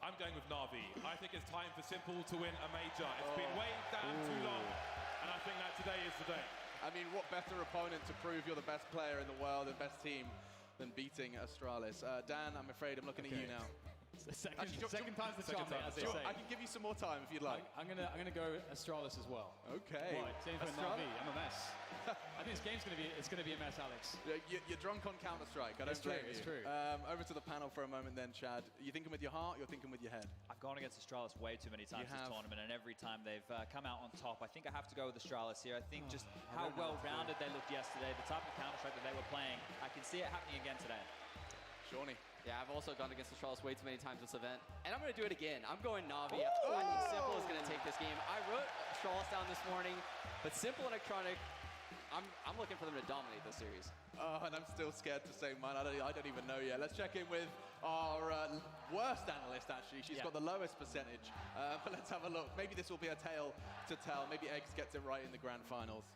I'm going with Navi. I think it's time for Simple to win a major. It's been weighed down too long, and I think that today is the day. What better opponent to prove you're the best player in the world and best team than beating Australis? Dan, I'm afraid I'm looking at you now. Second time's the charm, as they say. I can give you some more time if you'd like. I'm gonna go Australis as well. Okay. Right, same for Navi. I'm a mess. I think this game's gonna be a mess, Alex. You're drunk on Counter-Strike. I don't blame you. It's true. Over to the panel for a moment then, Chad. You thinking with your heart, you're thinking with your head? I've gone against Australis way too many times this tournament, and every time they've come out on top. I think I have to go with Australis here. I think just how well-rounded they looked yesterday, the type of Counter-Strike that they were playing, I can see it happening again today. Shawnee. Yeah, I've also gone against Australis way too many times this event. And I'm going to do it again. I'm going Navi. I think Simple is going to take this game. I wrote Australis down this morning, but Simple and Electronic, I'm looking for them to dominate this series. And I'm still scared to say mine. I don't even know yet. Let's check in with our worst analyst, actually. She's got the lowest percentage. But let's have a look. Maybe this will be a tale to tell. Maybe Eggs gets it right in the grand finals.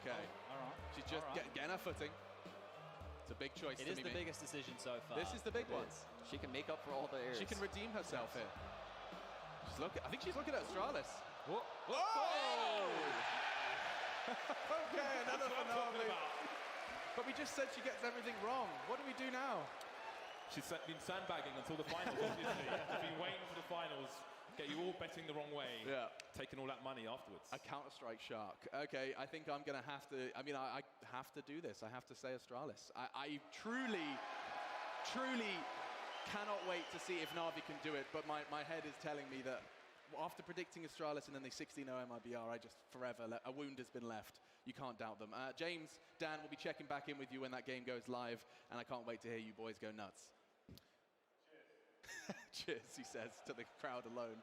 Okay. All right. She's just getting her footing. It's a big choice. It is the biggest decision so far. This is the big one. She can make up for all the errors. She can redeem herself here. I think she's looking at Australis. Whoa! Whoa! Okay, another Navi. But we just said she gets everything wrong. What do we do now? She's been sandbagging until the finals, obviously. She's been waiting for the finals. Get you all betting the wrong way. Yeah. Taking all that money afterwards. A Counter-Strike shark. Okay, I think I'm going to have to... I mean, I have to do this. I have to say Australis. I truly cannot wait to see if Navi can do it, but my head is telling me that after predicting Australis and then they 16-0 MIBR, I just forever, a wound has been left. You can't doubt them. James, Dan will be checking back in with you when that game goes live, and I can't wait to hear you boys go nuts. Cheers, he says to the crowd alone.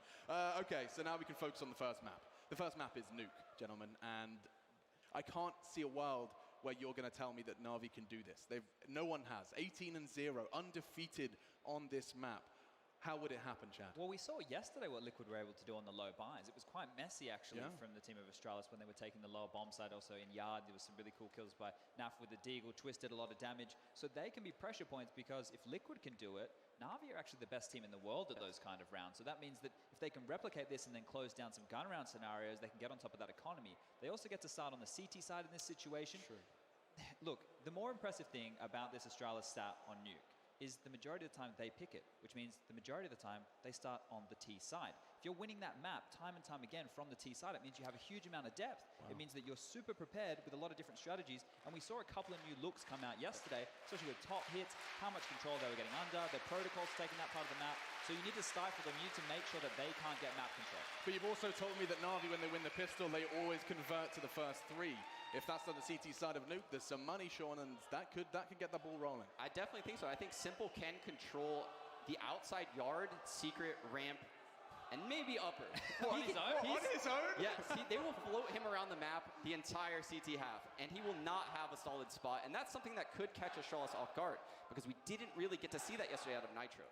Okay, so now we can focus on the first map. The first map is Nuke, gentlemen, and I can't see a world where you're going to tell me that Navi can do this. No one has. 18-0, undefeated on this map. How would it happen, Chad? Well, we saw yesterday what Liquid were able to do on the low buys. It was quite messy, actually, from the team of Australis when they were taking the lower bomb side. Also in Yard, there was some really cool kills by Naf with the Deagle. Twisted a lot of damage. So they can be pressure points because if Liquid can do it, Navi are actually the best team in the world at those kind of rounds. So that means that if they can replicate this and then close down some gun round scenarios, they can get on top of that economy. They also get to start on the CT side in this situation. True. Look, the more impressive thing about this Australis stat on Nuke is the majority of the time they pick it, which means the majority of the time they start on the T side. If you're winning that map time and time again from the T side, it means you have a huge amount of depth. Wow. It means that you're super prepared with a lot of different strategies. And we saw a couple of new looks come out yesterday, especially with top hits, how much control they were getting under, their protocols taking that part of the map. So you need to stifle them, you need to make sure that they can't get map control. But you've also told me that Navi, when they win the pistol, they always convert to the first three. If that's on the CT side of Nuke, there's some money, Sean, and that could get the ball rolling. I definitely think so. I think Simple can control the outside yard, secret, ramp, and maybe upper. On his own? On his own? Yes, they will float him around the map the entire CT half, and he will not have a solid spot. And that's something that could catch Australis off guard, because we didn't really get to see that yesterday out of Nitro.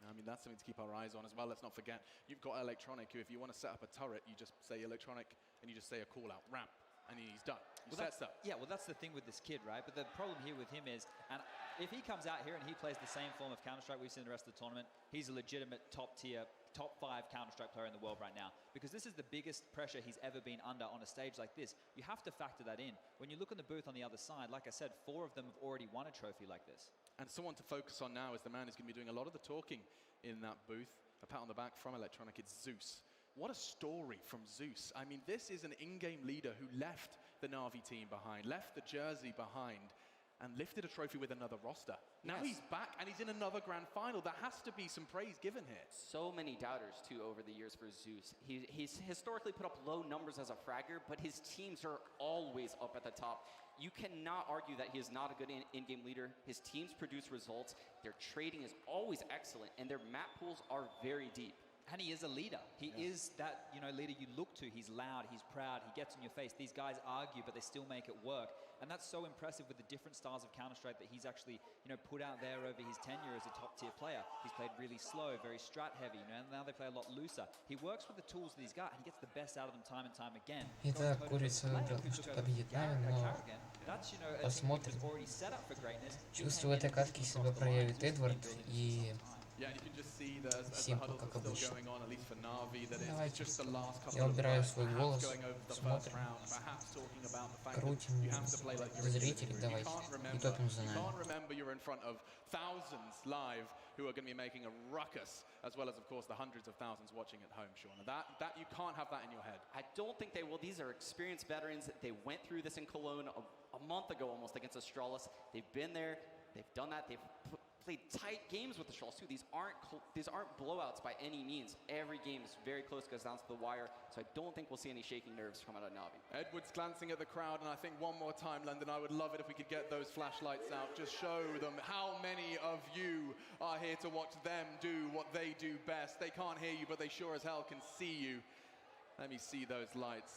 I mean, that's something to keep our eyes on as well. Let's not forget, you've got Electronic, who if you want to set up a turret, you just say Electronic, and you just say a call-out, ramp, and he's done. He sets up. Yeah, well, that's the thing with this kid, right? But the problem here with him is, and if he comes out here and he plays the same form of Counter-Strike we've seen the rest of the tournament, he's a legitimate top-tier, top 5 Counter-Strike player in the world right now. Because this is the biggest pressure he's ever been under on a stage like this. You have to factor that in. When you look in the booth on the other side, like I said, 4 of them have already won a trophy like this. And someone to focus on now is the man who's going to be doing a lot of the talking in that booth. A pat on the back from Electronic, it's Zeus. What a story from Zeus. I mean, this is an in-game leader who left the Navi team behind, left the jersey behind, and lifted a trophy with another roster. Now he's back, and he's in another grand final. There has to be some praise given here. So many doubters, too, over the years for Zeus. He's historically put up low numbers as a fragger, but his teams are always up at the top. You cannot argue that he is not a good in-game leader. His teams produce results. Their trading is always excellent, and their map pools are very deep. And he is a leader. He is that, leader you look to. He's loud, he's proud, he gets in your face. These guys argue, but they still make it work. And that's so impressive with the different styles of Counter-Strike that he's actually, put out there over his tenure as a top-tier player. He's played really slow, very strat-heavy, and now they play a lot looser. He works with the tools that he's got, and he gets the best out of them time and time again. Итак, Курица выбрал, что победит Нави, но посмотрим. Чувствую, в этой катке себя проявит Эдвард и Simple, как обычно. Давайте. Я убираю свой голос, смотрим, крутим зрителей, давайте, и топим за нами. Who are going to be making a ruckus, as well as, of course, the hundreds of thousands watching at home, Sean. That you can't have that in your head. I don't think they will. These are experienced veterans. They went through this in Cologne a month ago almost against Australis. They've been there. They've done that. They've played tight games with Australis too. These aren't blowouts by any means. Every game is very close, goes down to the wire. So I don't think we'll see any shaking nerves come out of Navi. Edwards glancing at the crowd, and I think one more time, London, I would love it if we could get those flashlights out. Just show them how many of you are here to watch them do what they do best. They can't hear you, but they sure as hell can see you. Let me see those lights.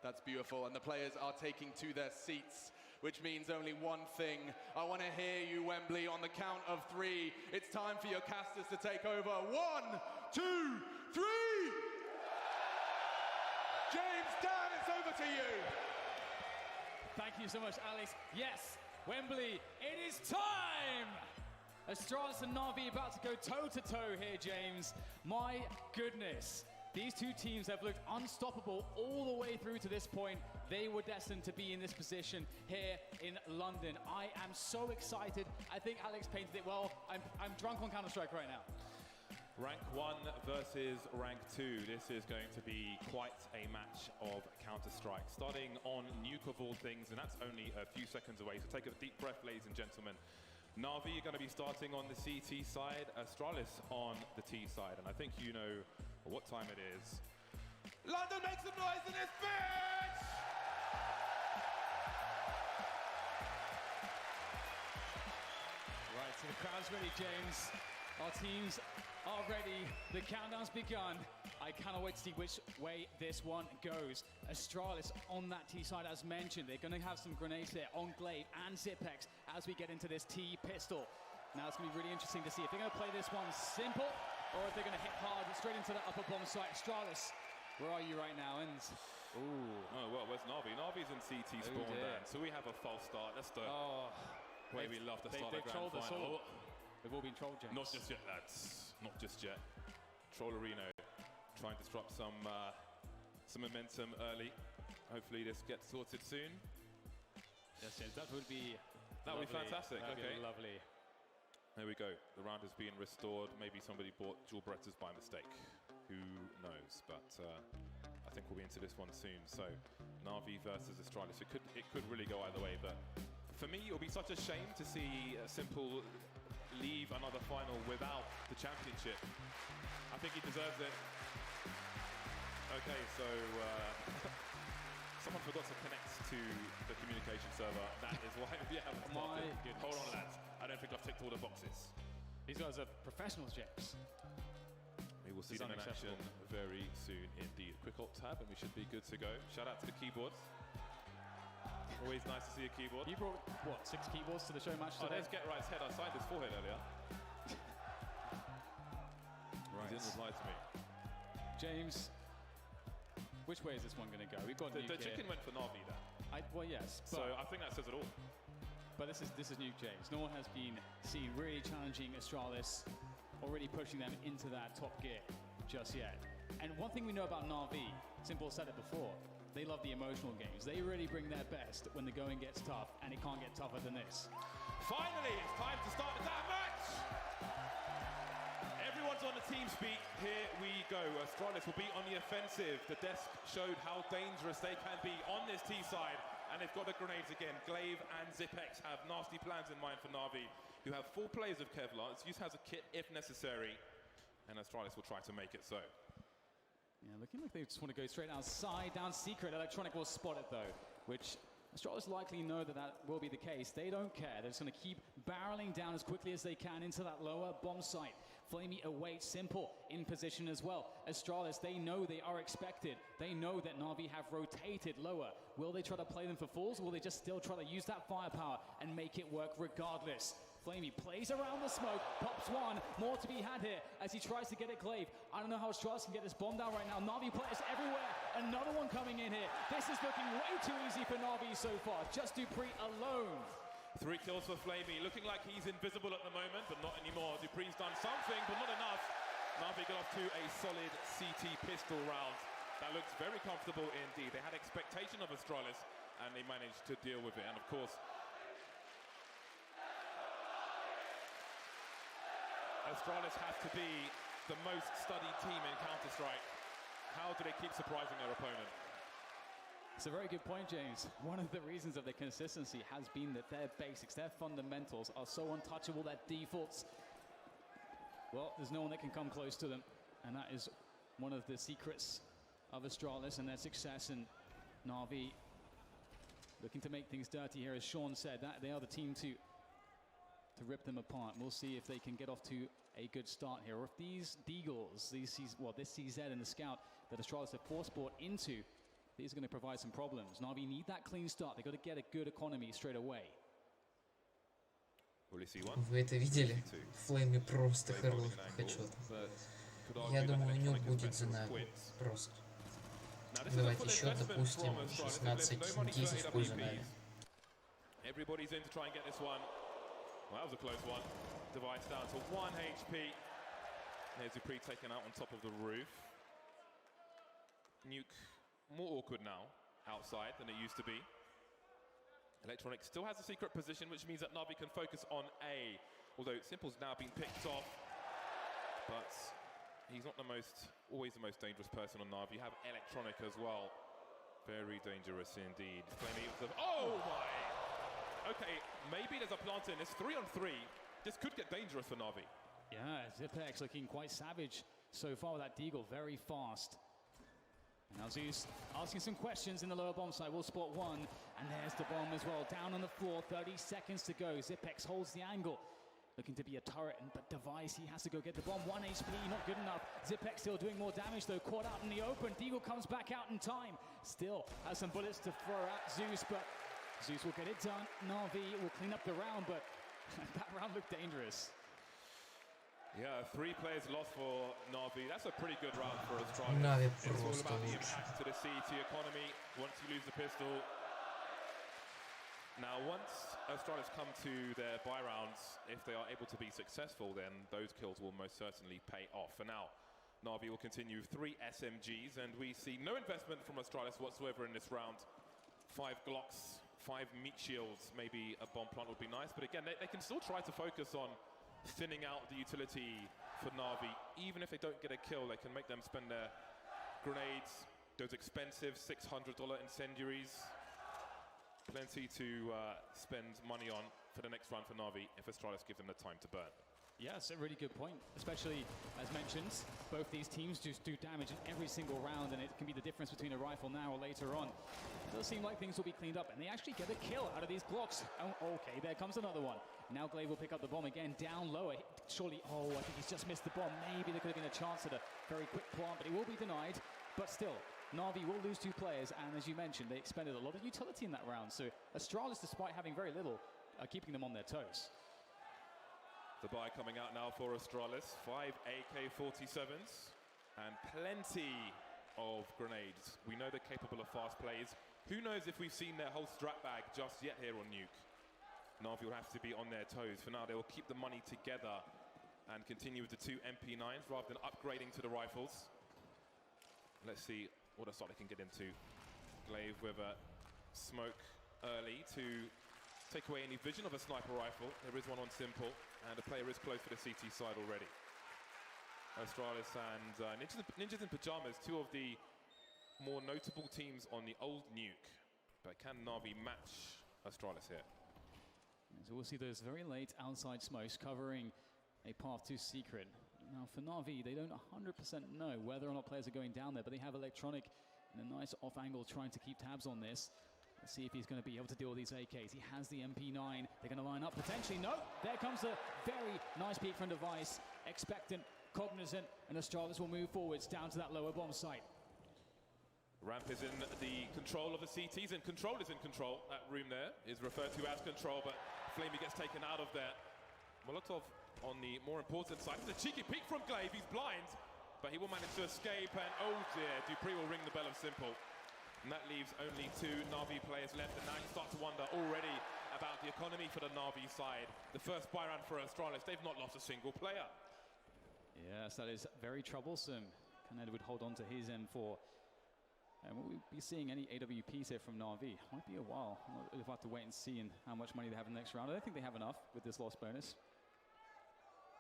That's beautiful, and the players are taking to their seats, which means only one thing. I want to hear you, Wembley, on the count of 3. It's time for your casters to take over. 1, 2, 3! James, Dan, it's over to you. Thank you so much, Alex. Yes, Wembley, it is time! Australis and Navi about to go toe-to-toe here, James. My goodness. These two teams have looked unstoppable all the way through to this point. They were destined to be in this position here in London. I am so excited. I think Alex painted it well. I'm drunk on Counter-Strike right now. Rank 1 versus Rank 2. This is going to be quite a match of Counter-Strike. Starting on Nuke of all things, and that's only a few seconds away. So take a deep breath, ladies and gentlemen. Navi are going to be starting on the CT side, Australis on the T side. And I think you know what time it is. London, make some noise in this bitch! Right, so the crowd's ready, James. Our teams are ready. The countdown's begun. I cannot wait to see which way this one goes. Australis on that T side, as mentioned. They're going to have some grenades there on Glaive and Zipex as we get into this T pistol. Now it's going to be really interesting to see if they're going to play this one simple or if they're going to hit hard straight into the upper bomb site. Australis, where are you right now? And oh well, where's Navi? Navi's in CT spawn then, so we have a false start. That's the way we love to start a grand final. They've all been trolled, James. Not just yet, lads. Not just yet. Trollerino trying to disrupt some momentum early. Hopefully this gets sorted soon. Yes, James, that would be fantastic. That'd okay. be lovely. There we go. The round has been restored. Maybe somebody bought dual Berettas by mistake. Who knows? But I think we'll be into this one soon. So Navi versus Australis. It could really go either way. But for me, it'll be such a shame to see Simple leave another final without the championship. I think he deserves it. Okay, so someone forgot to connect to the communication server. That is why we have started. Hold on, lads. I don't think I've ticked all the boxes. These guys are professionals, James. We will see them in action very soon indeed. Quick alt tab and we should be good to go. Shout out to the keyboards. Always nice to see a keyboard. You brought, what, 6 keyboards to the show match today? There's Get Right's head. I signed his forehead earlier. Right. He didn't reply to me. James, which way is this one going to go? We've got the chicken went for Navi there. Well, yes. So I think that says it all. But this is Nuke, James. No one has been seen really challenging Australis, already pushing them into that top gear just yet. And one thing we know about Navi, Simple said it before, they love the emotional games. They really bring their best when the going gets tough, and it can't get tougher than this. Finally, it's time to start the damn match! Everyone's on the team speak. Here we go. Australis will be on the offensive. The desk showed how dangerous they can be on this T side, and they've got the grenades again. Glaive and Zipex have nasty plans in mind for Navi, who have 4 players of Kevlar. It's used as a kit if necessary, and Australis will try to make it so. Yeah, looking like they just want to go straight outside, down secret. Electronic will spot it though, which Australis likely know that will be the case. They don't care. They're just going to keep barreling down as quickly as they can into that lower bomb site. Flamey awaits Simple in position as well. Australis, they know they are expected. They know that Navi have rotated lower. Will they try to play them for fools, or will they just still try to use that firepower and make it work regardless? Flamey plays around the smoke, pops one, more to be had here as he tries to get it Glaive. I don't know how Australis can get this bomb down right now. Navi players everywhere, another one coming in here. This is looking way too easy for Navi so far, just Dupree alone. 3 kills for Flamey, looking like he's invisible at the moment, but not anymore. Dupree's done something, but not enough. Navi got off to a solid CT pistol round. That looks very comfortable indeed. They had expectation of Australis, and they managed to deal with it. And of course, Australis has to be the most studied team in Counter-Strike. How do they keep surprising their opponent? It's a very good point, James. One of the reasons of their consistency has been that their basics, their fundamentals are so untouchable, their defaults. Well, there's no one that can come close to them. And that is one of the secrets of Australis and their success. And Navi looking to make things dirty here, as Sean said, that they are the team to rip them apart. We'll see if they can get off to a good start here, or if these Deagles, this CZ and the Scout that Australis have force-bought into, these are going to provide some problems. Navi need that clean start. They've got to get a good economy straight away. Вы это видели? Флейми просто хорош хэдшот. Я думаю, у него будет за Нави. Просто. Давайте счет, допустим, 16-10 в пользу Нави. Everybody's in to try and get this one. Well, that was a close one. Device down to 1 HP. There's Dupree taken out on top of the roof. Nuke more awkward now outside than it used to be. Electronic still has a secret position, which means that Navi can focus on A. Although Simple's now been picked off, but he's not always the most dangerous person on Navi. You have Electronic as well. Very dangerous indeed. Oh my! Okay, maybe there's a plant in. It's 3-on-3. This could get dangerous for Navi. Yeah, Zipex looking quite savage so far with that Deagle, very fast. And now Zeus asking some questions in the lower bomb side. We'll spot one, and there's the bomb as well. Down on the floor, 30 seconds to go. Zipex holds the angle. Looking to be a turret, but Device, he has to go get the bomb. 1 HP, not good enough. Zipex still doing more damage though, caught out in the open. Deagle comes back out in time. Still has some bullets to throw at Zeus, but Zeus will get it done. Navi will clean up the round, but that round looked dangerous. Yeah, 3 players lost for Navi. That's a pretty good round for Australi. Navi It's all просто about the лучше. impact to the CET economy once you lose the pistol. Now, once Australis come to their buy rounds, if they are able to be successful, then those kills will most certainly pay off. For now, Navi will continue 3 SMGs, and we see no investment from Australis whatsoever in this round. 5 Glocks, 5 meat shields, maybe a bomb plant would be nice, but again, they can still try to focus on thinning out the utility for Navi. Even if they don't get a kill, they can make them spend their grenades, those expensive $600 incendiaries. Plenty to spend money on for the next round for Navi if Australis give them the time to burn. Yeah, it's a really good point, especially as mentioned, both these teams just do damage in every single round, and it can be the difference between a rifle now or later on. It does seem like things will be cleaned up, and they actually get a kill out of these Glocks. Oh, okay, there comes another one. Now Glaive will pick up the bomb again, down lower. Surely, oh, I think he's just missed the bomb. Maybe there could have been a chance at a very quick plant, but he will be denied. But still, Navi will lose 2 players, and as you mentioned, they expended a lot of utility in that round. So Australis, despite having very little, are keeping them on their toes. The buy coming out now for Australis. 5 AK-47s and plenty of grenades. We know they're capable of fast plays. Who knows if we've seen their whole strap bag just yet here on Nuke. Navi will have to be on their toes. For now, they will keep the money together and continue with the 2 MP9s rather than upgrading to the rifles. Let's see what Australi can get into. Glaive with a smoke early to take away any vision of a sniper rifle. There is one on Simple, and the player is close to the CT side already. Australis and Ninjas in Pyjamas, 2 of the more notable teams on the old Nuke. But can Navi match Australis here? So we'll see those very late outside smokes covering a path to secret. Now for Navi, they don't 100% know whether or not players are going down there, but they have Electronic in a nice off angle trying to keep tabs on this. Let's see if he's going to be able to deal with these AKs. He has the MP9. They're going to line up potentially. No, there comes a very nice peek from Device. Expectant, cognizant, and Australis will move forwards down to that lower bomb site. Ramp is in the control of the CTs, and Control is in control. That room there is referred to as Control, but Flamey gets taken out of there. Molotov on the more important side. It's a cheeky peek from Glaive. He's blind, but he will manage to escape, and oh dear, Dupree will ring the bell of Simple. And that leaves only 2 Navi players left, and now you start to wonder already about the economy for the Navi side. The first buy round for Australis, they've not lost a single player. Yes, that is very troublesome. Can Edward hold on to his M4? And will we be seeing any AWPs here from Navi? Might be a while. We'll have to wait and see how much money they have in the next round. I don't think they have enough with this loss bonus.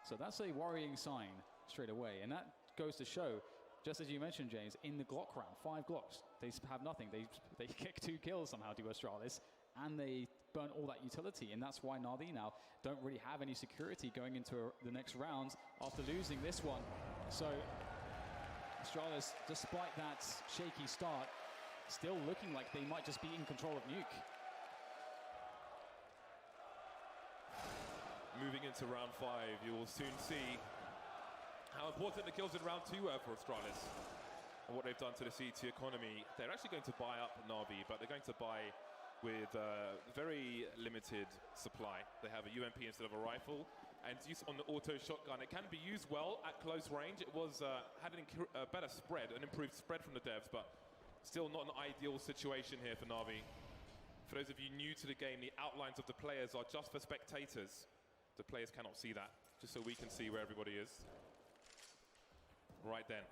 So that's a worrying sign straight away. And that goes to show, just as you mentioned, James, in the Glock round, 5 Glocks, they have nothing. They kick 2 kills somehow to Australis, and they burn all that utility. And that's why Navi now don't really have any security going into the next round after losing this one. So Australis, despite that shaky start, still looking like they might just be in control of Nuke. Moving into round 5, you will soon see how important the kills in round 2 were for Australis and what they've done to the CT economy. They're actually going to buy up Navi, but they're going to buy with very limited supply. They have a UMP instead of a rifle, and use on the auto shotgun. It can be used well at close range. It was had a better spread, an improved spread from the devs, but still not an ideal situation here for Navi. For those of you new to the game, the outlines of the players are just for spectators. The players cannot see that, just so we can see where everybody is. Right then,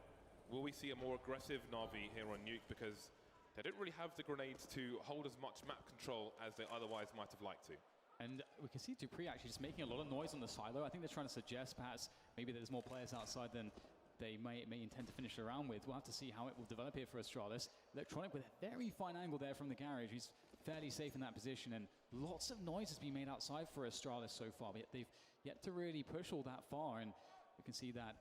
will we see a more aggressive Navi here on Nuke? Because they don't really have the grenades to hold as much map control as they otherwise might have liked to. And we can see Dupree actually just making a lot of noise on the silo. I think they're trying to suggest perhaps maybe there's more players outside than they may intend to finish the round with. We'll have to see how it will develop here for Australis. Electronic with a very fine angle there from the garage. He's fairly safe in that position, and lots of noise has been made outside for Australis so far, but they've yet to really push all that far, and we can see that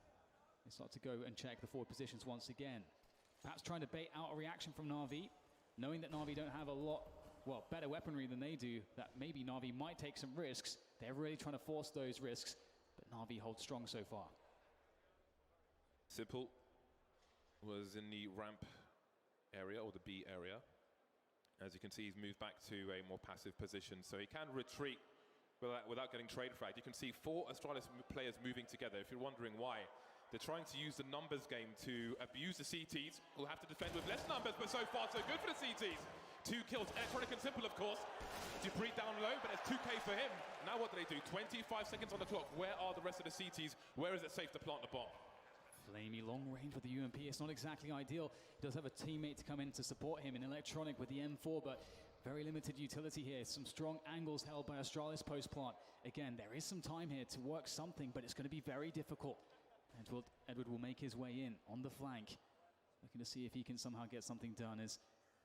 they start to go and check the forward positions once again. Perhaps trying to bait out a reaction from Navi, knowing that Navi don't have a lot, well, better weaponry than they do, that maybe Navi might take some risks. They're really trying to force those risks, but Navi holds strong so far. Simple was in the ramp area, or the B area. As you can see, he's moved back to a more passive position, so he can retreat without getting trade fragged. You can see 4 Australis players moving together. If you're wondering why, they're trying to use the numbers game to abuse the CTs, who'll have to defend with less numbers, but so far so good for the CTs. 2 kills, Electronic and Simple, of course. Dupree down low, but there's 2K for him. Now what do they do? 25 seconds on the clock. Where are the rest of the CTs? Where is it safe to plant the bomb? Flamey long range with the UMP. It's not exactly ideal. He does have a teammate to come in to support him in Electronic with the M4, but very limited utility here. Some strong angles held by Australis post plant. Again, there is some time here to work something, but it's going to be very difficult. Edward will make his way in on the flank, looking to see if he can somehow get something done as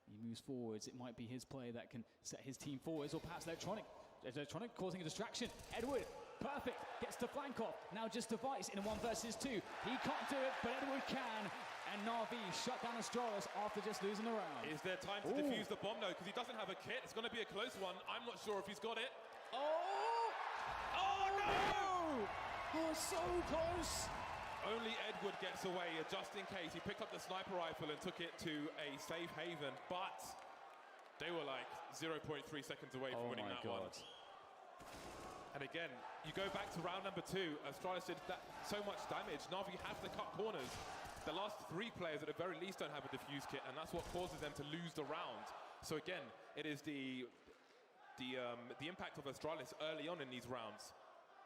he moves forwards. It might be his play that can set his team forwards, or perhaps Electronic causing a distraction. Edward, perfect, gets the flank off. Now just Device in a 1 versus 2. He can't do it, but Edward can. And Navi shut down Australis after just losing the round. Is there time to defuse the bomb though? Because he doesn't have a kit. It's going to be a close one. I'm not sure if he's got it. Oh! Oh no! Oh, so close. Only Edward gets away, just in case. He picked up the sniper rifle and took it to a safe haven, but they were like 0.3 seconds away from winning that one. And again, you go back to round number 2. Australis did so much damage. Navi have to cut corners. The last 3 players at the very least don't have a defuse kit, and that's what causes them to lose the round. So again, it is the impact of Australis early on in these rounds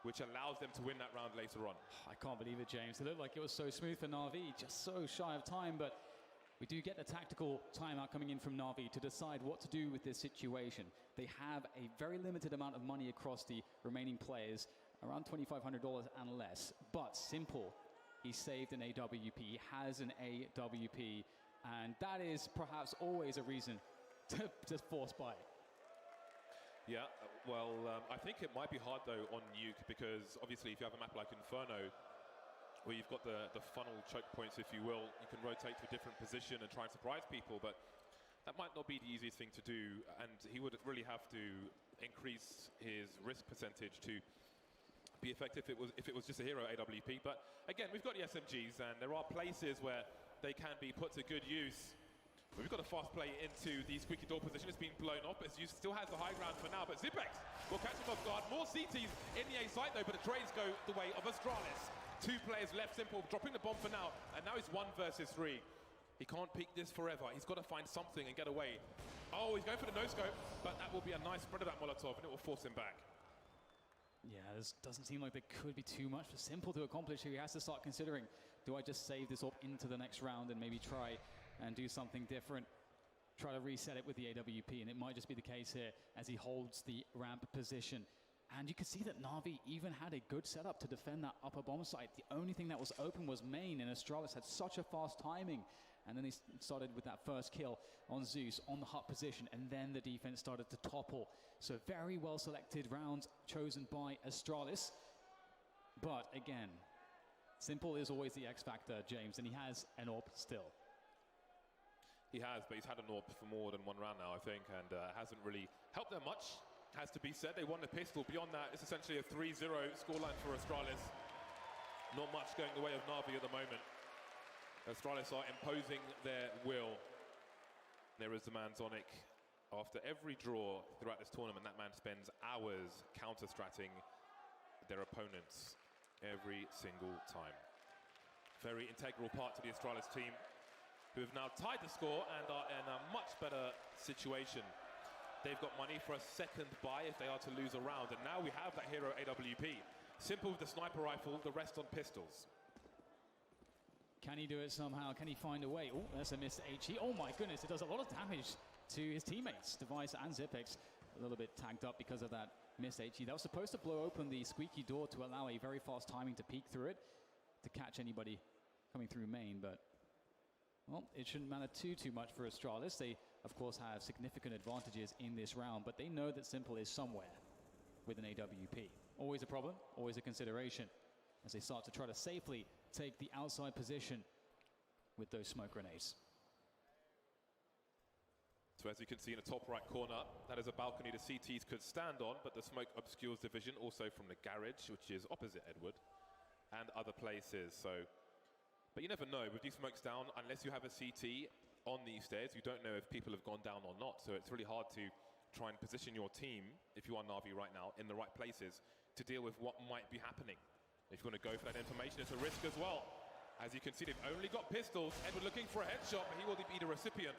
which allows them to win that round later on. I can't believe it, James. It looked like it was so smooth for Navi, just so shy of time, but we do get the tactical timeout coming in from Navi to decide what to do with this situation. They have a very limited amount of money across the remaining players, around $2,500 and less, but Simple, he saved an AWP, he has an AWP, and that is perhaps always a reason to just force buy. Yeah, well, I think it might be hard though on Nuke, because obviously if you have a map like Inferno, where you've got the funnel choke points, if you will, you can rotate to a different position and try and surprise people, but that might not be the easiest thing to do, and he would really have to increase his risk percentage to be effective if it was just a hero AWP. But again, we've got the SMGs, and there are places where they can be put to good use. We've got a fast play into the squeaky door position. It's been blown off, but Zeus still has the high ground for now. But Zipex will catch him off guard. More CTs in the A site though, but the trades go the way of Australis. 2 players left, Simple dropping the bomb for now, and now he's 1 versus 3. He can't peek this forever. He's got to find something and get away. Oh, he's going for the no-scope, but that will be a nice spread of that Molotov, and it will force him back. Yeah, this doesn't seem like there could be too much for Simple to accomplish here. He has to start considering, do I just save this up into the next round and maybe try and do something different, try to reset it with the AWP, and it might just be the case here as he holds the ramp position. And you can see that Navi even had a good setup to defend that upper bomb site. The only thing that was open was main, and Australis had such a fast timing. And then they started with that first kill on Zeus on the hut position, and then the defense started to topple. So very well selected rounds chosen by Australis. But again, Simple is always the X factor, James, and he has an AWP still. He has, but he's had an AWP for more than 1 round now, I think, and hasn't really helped them much, has to be said. They won the pistol. Beyond that, it's essentially a 3-0 scoreline for Australis. Not much going the way of Navi at the moment. Australis are imposing their will. There is the man Zonic. After every draw throughout this tournament, that man spends hours counter-stratting their opponents every single time. Very integral part to the Australis team, who have now tied the score and are in a much better situation they've got money for a second buy if they are to lose a round. And now we have that hero AWP. Simple with the sniper rifle, the rest on pistols. Can he do it somehow? Can he find a way? Oh, that's a missed HE. Oh my goodness, it does a lot of damage to his teammates. Device and Zipex a little bit tagged up because of that missed HE. That was supposed to blow open the squeaky door to allow a very fast timing to peek through it, to catch anybody coming through main, but well, it shouldn't matter too much for Australis. They, of course, have significant advantages in this round, but they know that Simple is somewhere with an AWP. Always a problem, always a consideration, as they start to try to safely take the outside position with those smoke grenades. So as you can see in the top right corner, that is a balcony the CTs could stand on, but the smoke obscures the vision also from the garage, which is opposite Edward, and other places. So, but you never know with these smokes down, unless you have a CT on these stairs, you don't know if people have gone down or not. So it's really hard to try and position your team, if you are Navi right now, in the right places to deal with what might be happening. If you want to go for that information, it's a risk as well. As you can see, they've only got pistols. Edward looking for a headshot, but he will be the recipient.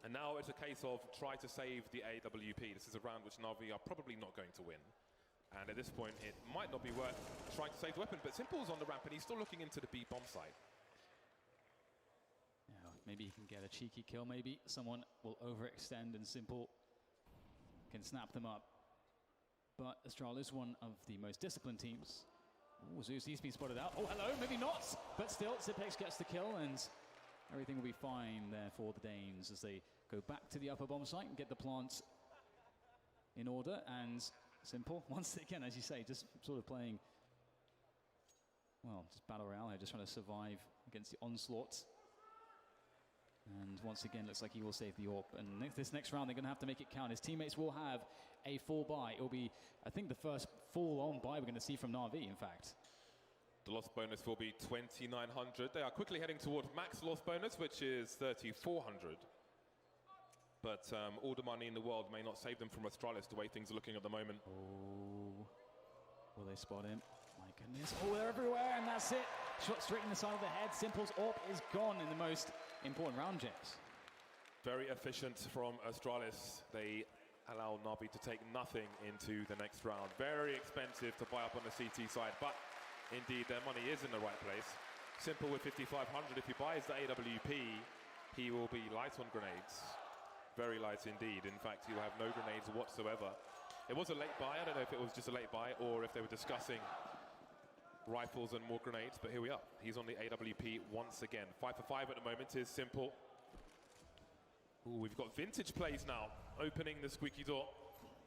And now it's a case of try to save the AWP. This is a round which Navi are probably not going to win. And at this point, it might not be worth trying to save the weapon, but Simple's on the ramp and he's still looking into the B bomb site. Yeah, maybe he can get a cheeky kill. Maybe someone will overextend and Simple can snap them up. But Australia is one of the most disciplined teams. Oh, Zeus needs to be spotted out. Oh, hello, maybe not. But still, Zipex gets the kill and everything will be fine there for the Danes as they go back to the upper bomb site and get the plants in order. And Simple, once again, as you say, just sort of playing, well, just battle royale here, just trying to survive against the onslaught. And once again, looks like he will save the AWP. And this next round, they're going to have to make it count. His teammates will have a full buy. It will be, I think, the first full-on buy we're going to see from Navi, in fact. The loss bonus will be 2,900. They are quickly heading towards max loss bonus, which is 3,400. But all the money in the world may not save them from Australis the way things are looking at the moment. Oh, will they spot him? My goodness. Oh, they're everywhere, and that's it. Shot straight in the side of the head. Simple's AWP is gone in the most important round, James. Very efficient from Australis. They allow Navi to take nothing into the next round. Very expensive to buy up on the CT side, but indeed their money is in the right place. Simple with 5,500. If he buys the AWP, he will be light on grenades. Very light indeed. In fact, he will have no grenades whatsoever. It was a late buy. I don't know if it was just a late buy or if they were discussing rifles and more grenades, but here we are. He's on the AWP once again. 5 for 5 at the moment is Simple. Ooh, we've got vintage plays now, opening the squeaky door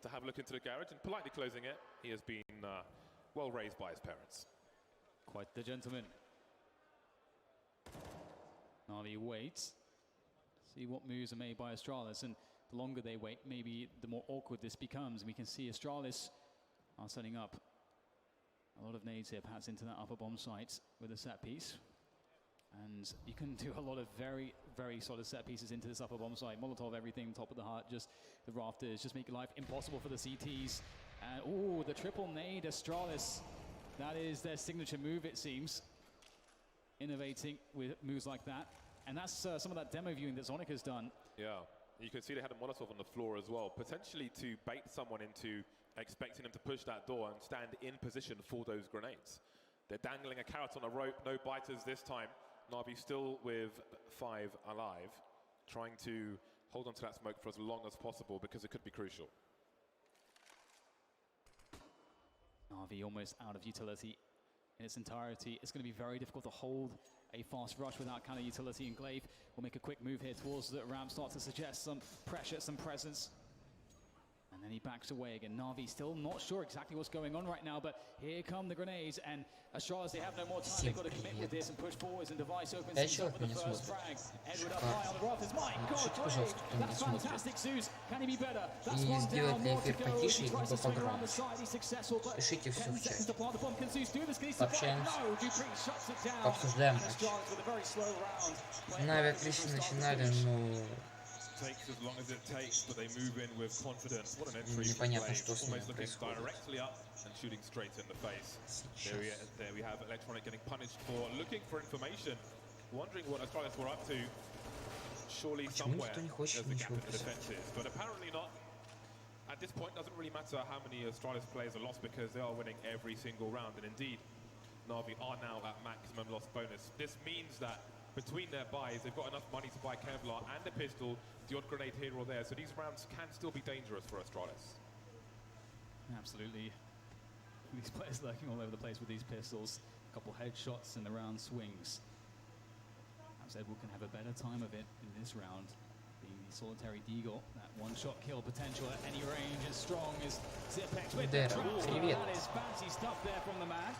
to have a look into the garage and politely closing it. He has been well raised by his parents. Quite the gentleman. Navi waits. See what moves are made by Australis, and the longer they wait, maybe the more awkward this becomes. And we can see Australis are setting up a lot of nades here, perhaps into that upper bomb site with a set piece. And you can do a lot of very, very solid set pieces into this upper bomb site. Molotov, everything, top of the heart, just the rafters, just make life impossible for the CTs. And oh, the triple nade, Australis. That is their signature move, it seems. Innovating with moves like that. And that's some of that demo viewing that Zonic has done. Yeah, you can see they had a Molotov on the floor as well, potentially to bait someone into expecting them to push that door and stand in position for those grenades. They're dangling a carrot on a rope, no biters this time. Navi still with 5 alive, trying to hold on to that smoke for as long as possible because it could be crucial. Navi almost out of utility in its entirety. It's going to be very difficult to hold a fast rush without counter utility, and Glaive will make a quick move here towards the ramp, start to suggest some pressure, some presence. And then he backs away again. Navi still not sure exactly what's going on right now, but here come the grenades, and Australis, they have no more time. They've got to commit with this and push forwards, and Device opens things up with the first frag. Edward up high on the rafters. My God, Glaive, that's fantastic, Zeus. Can he be better? That's one down, more to go. He tries to swing around the side, he's successful, but 10 seconds to plant the bomb. Can Zeus do this? Can he survive? No, Dupree shuts it down. Пообсуждаем And Australis with a very slow round. Нави отлично начинали, но Takes as long as it takes, but they move in with confidence. What an entry from непонятно, Glaive. что с ними Almost looking происходит. directly up and shooting straight in the face. There we have Electronic getting punished for looking for information, wondering what Australis were up to. surely somewhere there's a gap in the defenses, but apparently not. At this point, it doesn't really matter how many Australis players are lost because they are winning every single round, and indeed, Navi are now at maximum loss bonus. This means that between their buys, they've got enough money to buy Kevlar and a pistol, the odd grenade here or there, so these rounds can still be dangerous for Australis. Absolutely. These players lurking all over the place with these pistols. A couple headshots and the round swings. Perhaps Edward can have a better time of it in this round. Being the solitary deagle, that one-shot kill potential at any range as strong as Zipex with the trap. That is fancy stuff there from the man.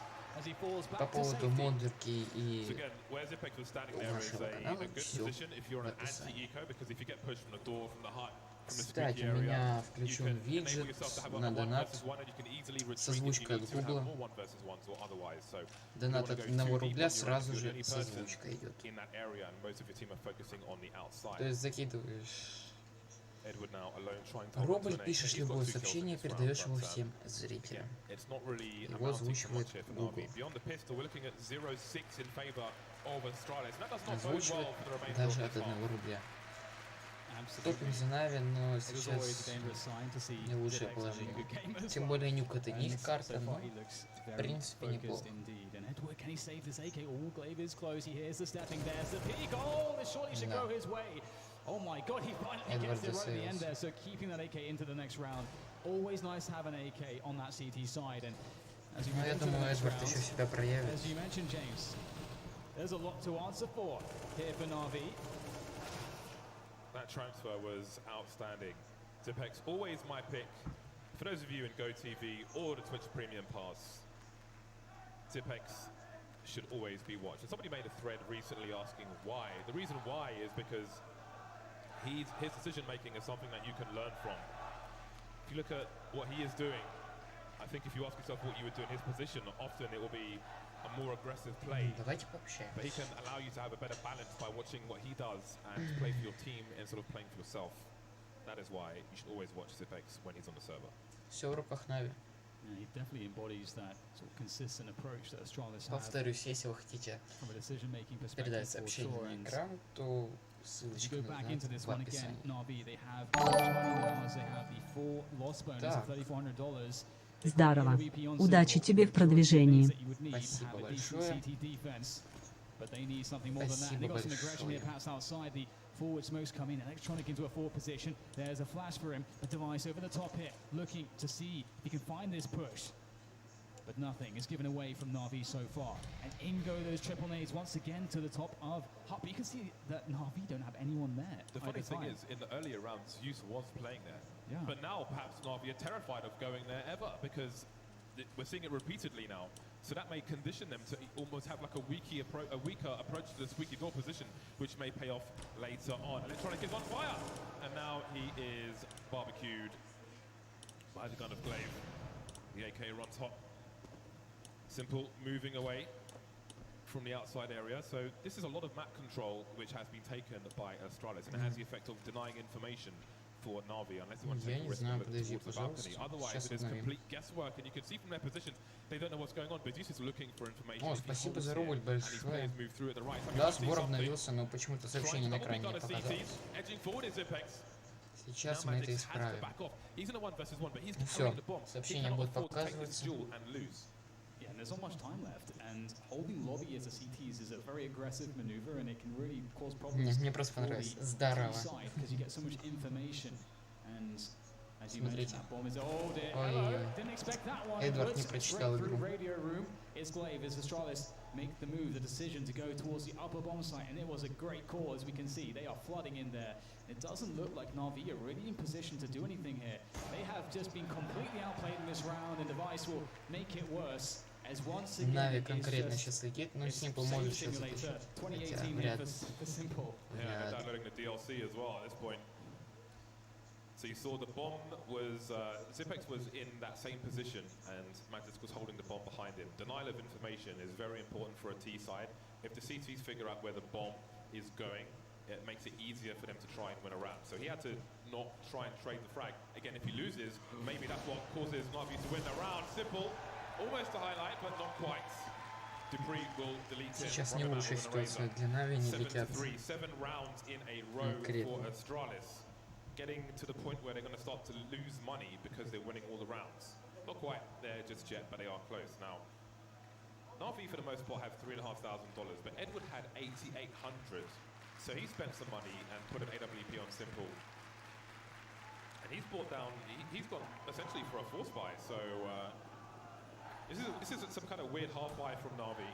По поводу модерки и нашего канала все в описании. Кстати, у меня включен виджет на донат с озвучкой от Гугла. Донат от 1 рубля сразу же с озвучкой идет. То есть закидываешь рубль, пишешь любое сообщение, передаешь его всем зрителям. Его озвучивает Google. Озвучивает даже от 1 рубля. Топим за Нави, но сейчас не лучшее положение. Тем более нюк это не их карта, но в принципе неплохо. Oh my god, he finally gets it right at the end there, so keeping that AK into the next round. Always nice to have an AK on that CT side, and as you mentioned, as you mentioned, James, there's a lot to answer for here for Navi. That transfer was outstanding. Zipex, always my pick. For those of you in GoTV or the Twitch Premium Pass, Zipex should always be watched. And somebody made a thread recently asking why. The reason why is because his decision-making is something that you can learn from. If you look at what he is doing, I think if you ask yourself what you would do in his position, often it will be a more aggressive play. But he can allow you to have a better balance by watching what he does and play for your team instead of playing for yourself. That is why you should always watch Zipex when he's on the server. Все в руках Нави. He definitely embodies that sort of consistent approach that Australis have. Повторюсь, если вы хотите передать сообщение на экран, то ссылочка на донат в описании. Здорово. Удачи тебе в продвижении. Спасибо большое. Спасибо большое. Forward smokes come in, Electronic into a forward position. There's a flash for him, a device over the top here, looking to see if he can find this push. But nothing is given away from Navi so far. And in go those triple nades once again to the top of Hub. You can see that Navi don't have anyone there. The funny thing is, in the earlier rounds, Zeus was playing there. Yeah. But now perhaps Navi are terrified of going there ever because we're seeing it repeatedly now. So that may condition them to almost have like a weaker approach to the squeaky door position, which may pay off later on. Electronic is on fire, and now he is barbecued by the gun of Glaive. The AK runs hot. Simple moving away from the outside area. So this is a lot of map control which has been taken by Australis, and it has the effect of denying information for Navi unless they want to take a risk and look towards the balcony. Otherwise, it is complete guesswork, and you can see from their positions they don't know what's going on. But Zeus is looking for information. О, спасибо за рубль большое. Да, сбор обновился, но почему-то сообщение на экране не показалось. Сейчас мы это исправим. Все, сообщение будет показываться. Yeah, and there's not much time left, and holding lobby as a CTs is a very aggressive maneuver, and it can really cause problems. Мне просто понравилось. Здорово. Because you get so much information, and as you Смотрите. mentioned, that bomb is oh dear. Ой-ой-ой. Didn't expect that one. Эдвард не прочитал игру. Radio room is Glaive as Australis make the move, the decision to go towards the upper bomb site, and it was a great call. As we can see, they are flooding in there. It doesn't look like Navi are really in position to do anything here. They have just been completely outplayed in this round, and Device will make it worse. Нави конкретно сейчас летит, но Simple может сейчас запустить. Хотя вряд ли. So you saw the bomb was, Zipex was in that same position and Magnetic was holding the bomb behind him. Denial of information is very important for a T side. If the CTs figure out where the bomb is going, it makes it easier for them to try and win a round. So he had to not try and trade the frag. Again, if he loses, maybe that's what causes Navi to win the round. Simple. Almost a highlight, but not quite. Сейчас не лучшая ситуация для Нави, не летят конкретно. Getting to the point where they're going to start to lose money because they're winning all the rounds. Not quite there just yet, but they are close. Now, Navi for the most part have $3,500, but Edward had 8,800. So he spent some money and put an AWP on Simple. And he's brought down, he's gone essentially for a force buy. So this isn't some kind of weird half buy from Navi.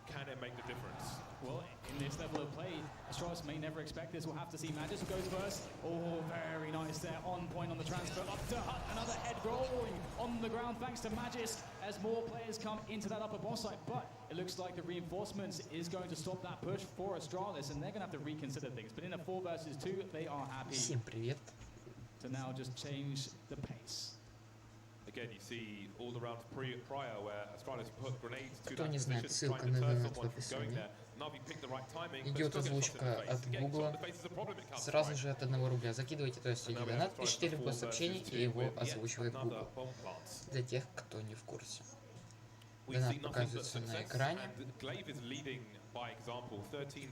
Can it make the difference? Well, in this level of play, Astralis may never expect this. We'll have to see. Magis goes first. Oh, very nice there. On point on the transfer. Up to Hut. Another head rolling on the ground thanks to Magis as more players come into that upper boss site. But it looks like the reinforcements is going to stop that push for Astralis, and they're going to have to reconsider things. But in a 4 versus 2, they are happy Всем привет. to now just change the pace. Again, you see all the rounds prior where Australis put grenades to Кто that не знает, position, ссылка trying на to deter Донат в someone from going описании. there. Navi picked the right timing, but Идет still gets shot in озвучка the от face. Getting shot Гугла. in the face is a problem at Counter-Strike. Сразу же от 1 рубля. Закидывайте туда среди донат, пишите репост сообщений, и его озвучивает Google. Для тех, кто не в курсе. Донат показывается на экране.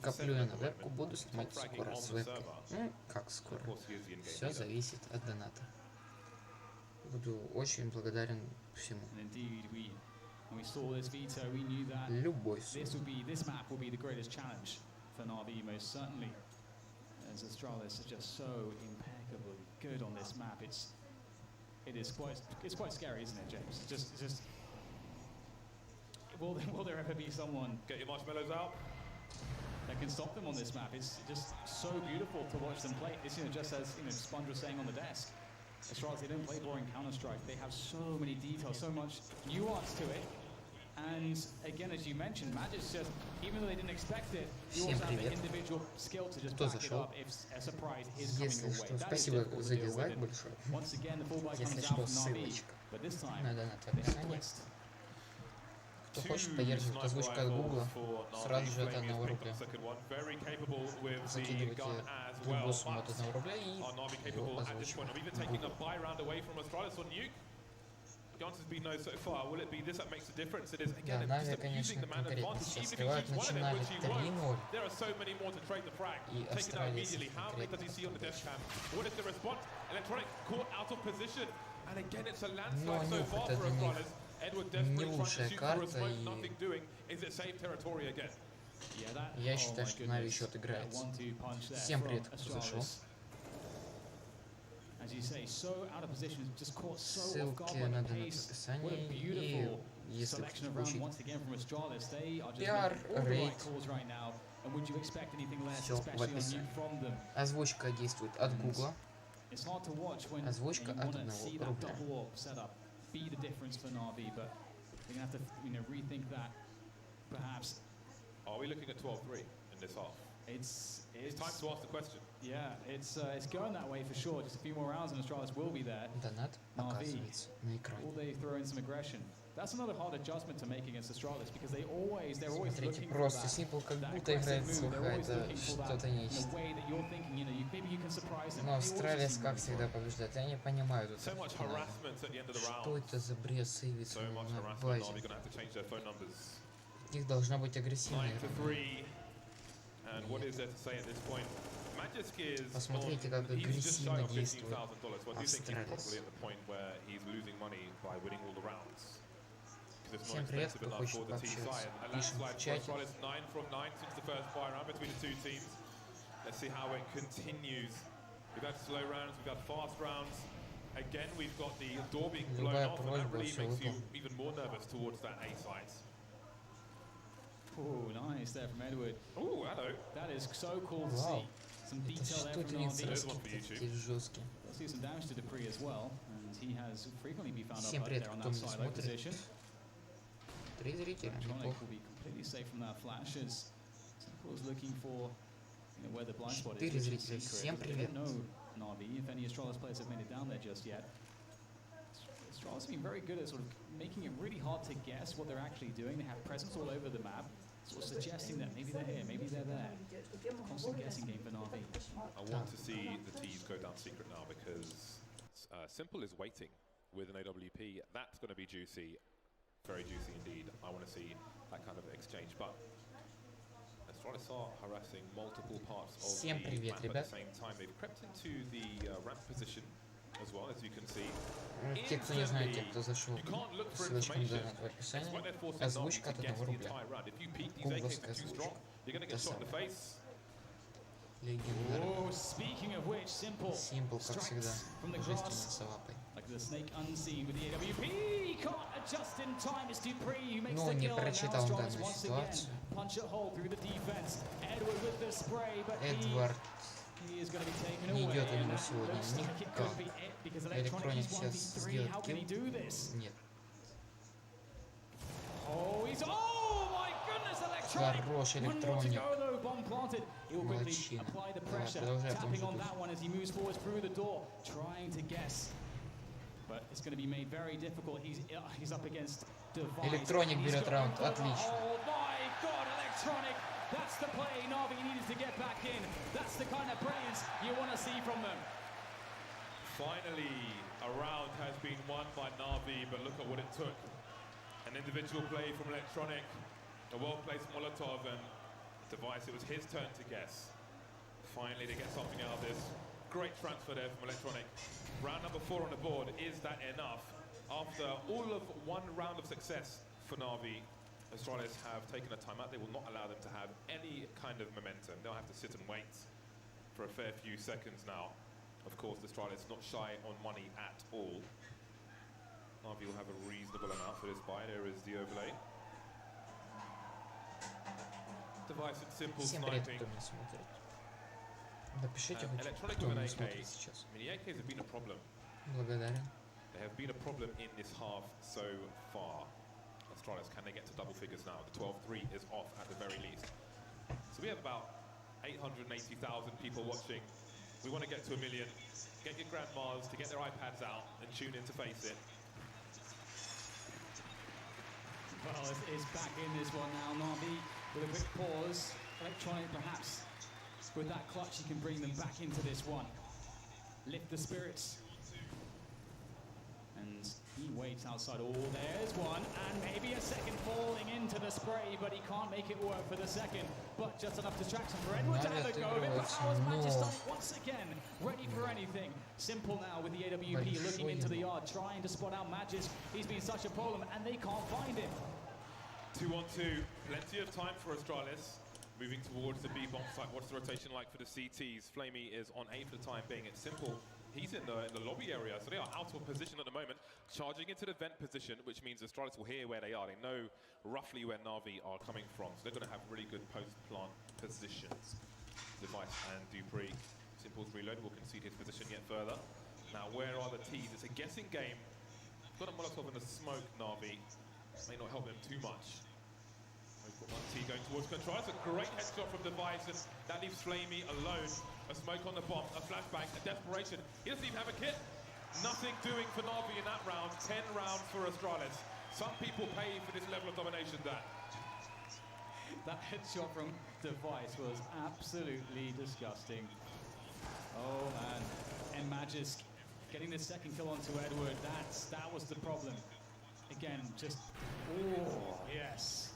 Коплю я на вебку, буду снимать скоро с вебки. Ну, как скоро. Все зависит от доната. Буду очень благодарен всему. When we saw this veto, we knew that Любой this map will be the greatest challenge for Navi, most certainly. As Astralis are just so impeccably good on this map, it's quite scary, isn't it, James? It's just will there ever be someone get your marshmallows out that can stop them on this map? It's just so beautiful to watch them play. It's just as Sponge was saying on the desk. Astralis, they don't play boring Counter-Strike. They have so many details, so much nuance to it. And again, as you mentioned, Magis just, even though they didn't expect it, you also have the individual skill to just back it up if a surprise is coming your way. That is difficult to deal with. Once again, the full buy comes out from Navi, but this time, they have a twist. Кто хочет поддерживать озвучку от Гугла, сразу же от 1 рубля. Закидывайте любую сумму от 1 рубля и его озвучивают. Да, Нави, конечно, конкретно сейчас сливают. Начинали 3-0. И Австралия конкретно. Но нюх это для них не лучшая карта, и я считаю, что Нави еще отыграется. Всем привет, кто зашел. Ссылки на донат в описании, и если кто хочет Пиар, рейд, все в описании. Озвучка действует от Гугла, озвучка от 1 рубля. Be the difference for Navi, but we're going to have to rethink that perhaps. Are we looking at 12-3 in this half? It's time to ask the question. Yeah, it's going that way for sure. Just a few more rounds and Astralis will be there. Донат показывается на экране. Will they throw in some aggression? That's another hard adjustment to make against Astralis because they're always Смотрите, looking просто for Simple как будто играет слуха, это что-то нечто. Но Австралия, как всегда, побеждает. Я не понимаю тут, что это за бред сейвится на базе. Их должна быть агрессивная игра. Посмотрите, как агрессивно действует Австралис. Всем привет, кто хочет пообщаться. Пишем в чате. Let's see how it continues. We've had slow rounds, we've had fast rounds. Again, we've got the door being blown off, and that really makes you even more nervous towards that A site. Oh, nice there from Edward. Oh, hello. That is so cool to see. Some detail there from Navi. Let's see some damage to Dupree as well, and he has frequently been found Всем up привет, there on кто that меня silo смотрит. position. 3 зрителя, Tronic неплохо. will be completely safe from that flash as Simple is looking for where the blind spot is. 4 зрителя, всем привет. No, Navi, if any Astralis players have made it down there just yet. Astralis have been very good at sort of making it really hard to guess what they're actually doing. They have presence all over the map, sort of suggesting that maybe they're here, maybe they're there. Constant guessing game for Navi. I want to see the T's go down secret now because Simple is waiting with an AWP. That's going to be juicy. Very juicy indeed. I want to see that kind of exchange, but Astralis are harassing multiple parts of Всем the привет, map at ребят. the same time. They've crept into the ramp position as well, as you can see. Те, кто не знает, те, кто зашел, ссылочка на донат в описании. Озвучка от 1 рубля. Гугловская озвучка. Та самая. Легендарная. Simple, как всегда. Божественно с лапой. Ну, не прочитал он данную ситуацию. Эдвард не идет у него сегодня никак. Электроник сейчас сделает килл. Нет. Хороший электроник. Молодчина. Давай, продолжай в том же духе. Электроник берет раунд. Отлично. That's the play Navi needed to get back in. That's the kind of brilliance you want to see from them. Finally, a round has been won by Navi, but look at what it took. An individual play from Electronic, a well-placed Molotov, and Device, it was his turn to guess. Finally, to get something out of this. Great transfer there from Electronic. Round number 4 on the board. Is that enough? After all of one round of success for Navi, Australis have taken a timeout. They will not allow them to have any kind of momentum. They'll have to sit and wait for a fair few seconds now. Of course, Australis not shy on money at all. Navi will have a reasonable amount for this buy. There is the overlay. Device and simple sniping. Напишите хоть, кто меня смотрит сейчас. The AKs have been a problem. Благодарен. They have been a problem in this half so far. Australis, can they get to double figures now? The 12-3 is off at the very least. So we have about 880,000 people watching. We want to get to 1 million. Get your grandmas to get their iPads out and tune in to Faceit. Well, it's back in this one now. Navi with a quick pause. Electronic perhaps with that clutch, he can bring them back into this one. Lift the spirits. And he waits outside. Oh, there's one. And maybe a second falling into the spray, but he can't make it work for the second. But just enough distraction for Edward to have a go. It powers Manchester once again. Ready for anything. Simple now with the AWP looking into the yard, trying to spot out Magis. He's been such a problem, and they can't find him. 2-on-2. Plenty of time for Australis. Moving towards the B bomb site. What's the rotation like for the CTs? Flamey is on A for the time being. It's simple. He's in the lobby area, so they are out of position at the moment. Charging into the vent position, which means Australis will hear where they are. They know roughly where Navi are coming from, so they're going to have really good post-plant positions. Device and Dupree. Simple's reload will concede his position yet further. Now, where are the T's? It's a guessing game. Got a Molotov in the smoke, Navi. May not help them too much. We've got one T going towards control. It's a great headshot from Device, and that leaves Flamey alone. A smoke on the bomb, a flashbang, a desperation. He doesn't even have a kit. Nothing doing for Navi in that round. 10 rounds for Australis. Some people pay for this level of domination there. That headshot from Device was absolutely disgusting. Oh man. And Magis getting the second kill onto Edward. That was the problem. Again, just, oh, yes.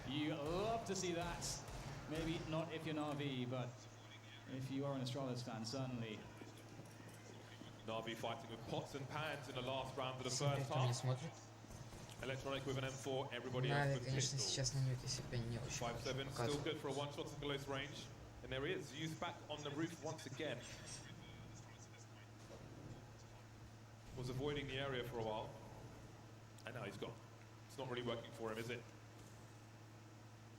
You love to see that. Maybe not if you're Navi, but if you are an Australis fan, certainly. Navi fighting with pots and pans in the last round of the first half. Electronic with an M4, everybody else with pistols. 5-7, still good for a one-shot to close range. And there he is, Youth back on the roof once again. Was avoiding the area for a while. And now he's gone. It's not really working for him, is it?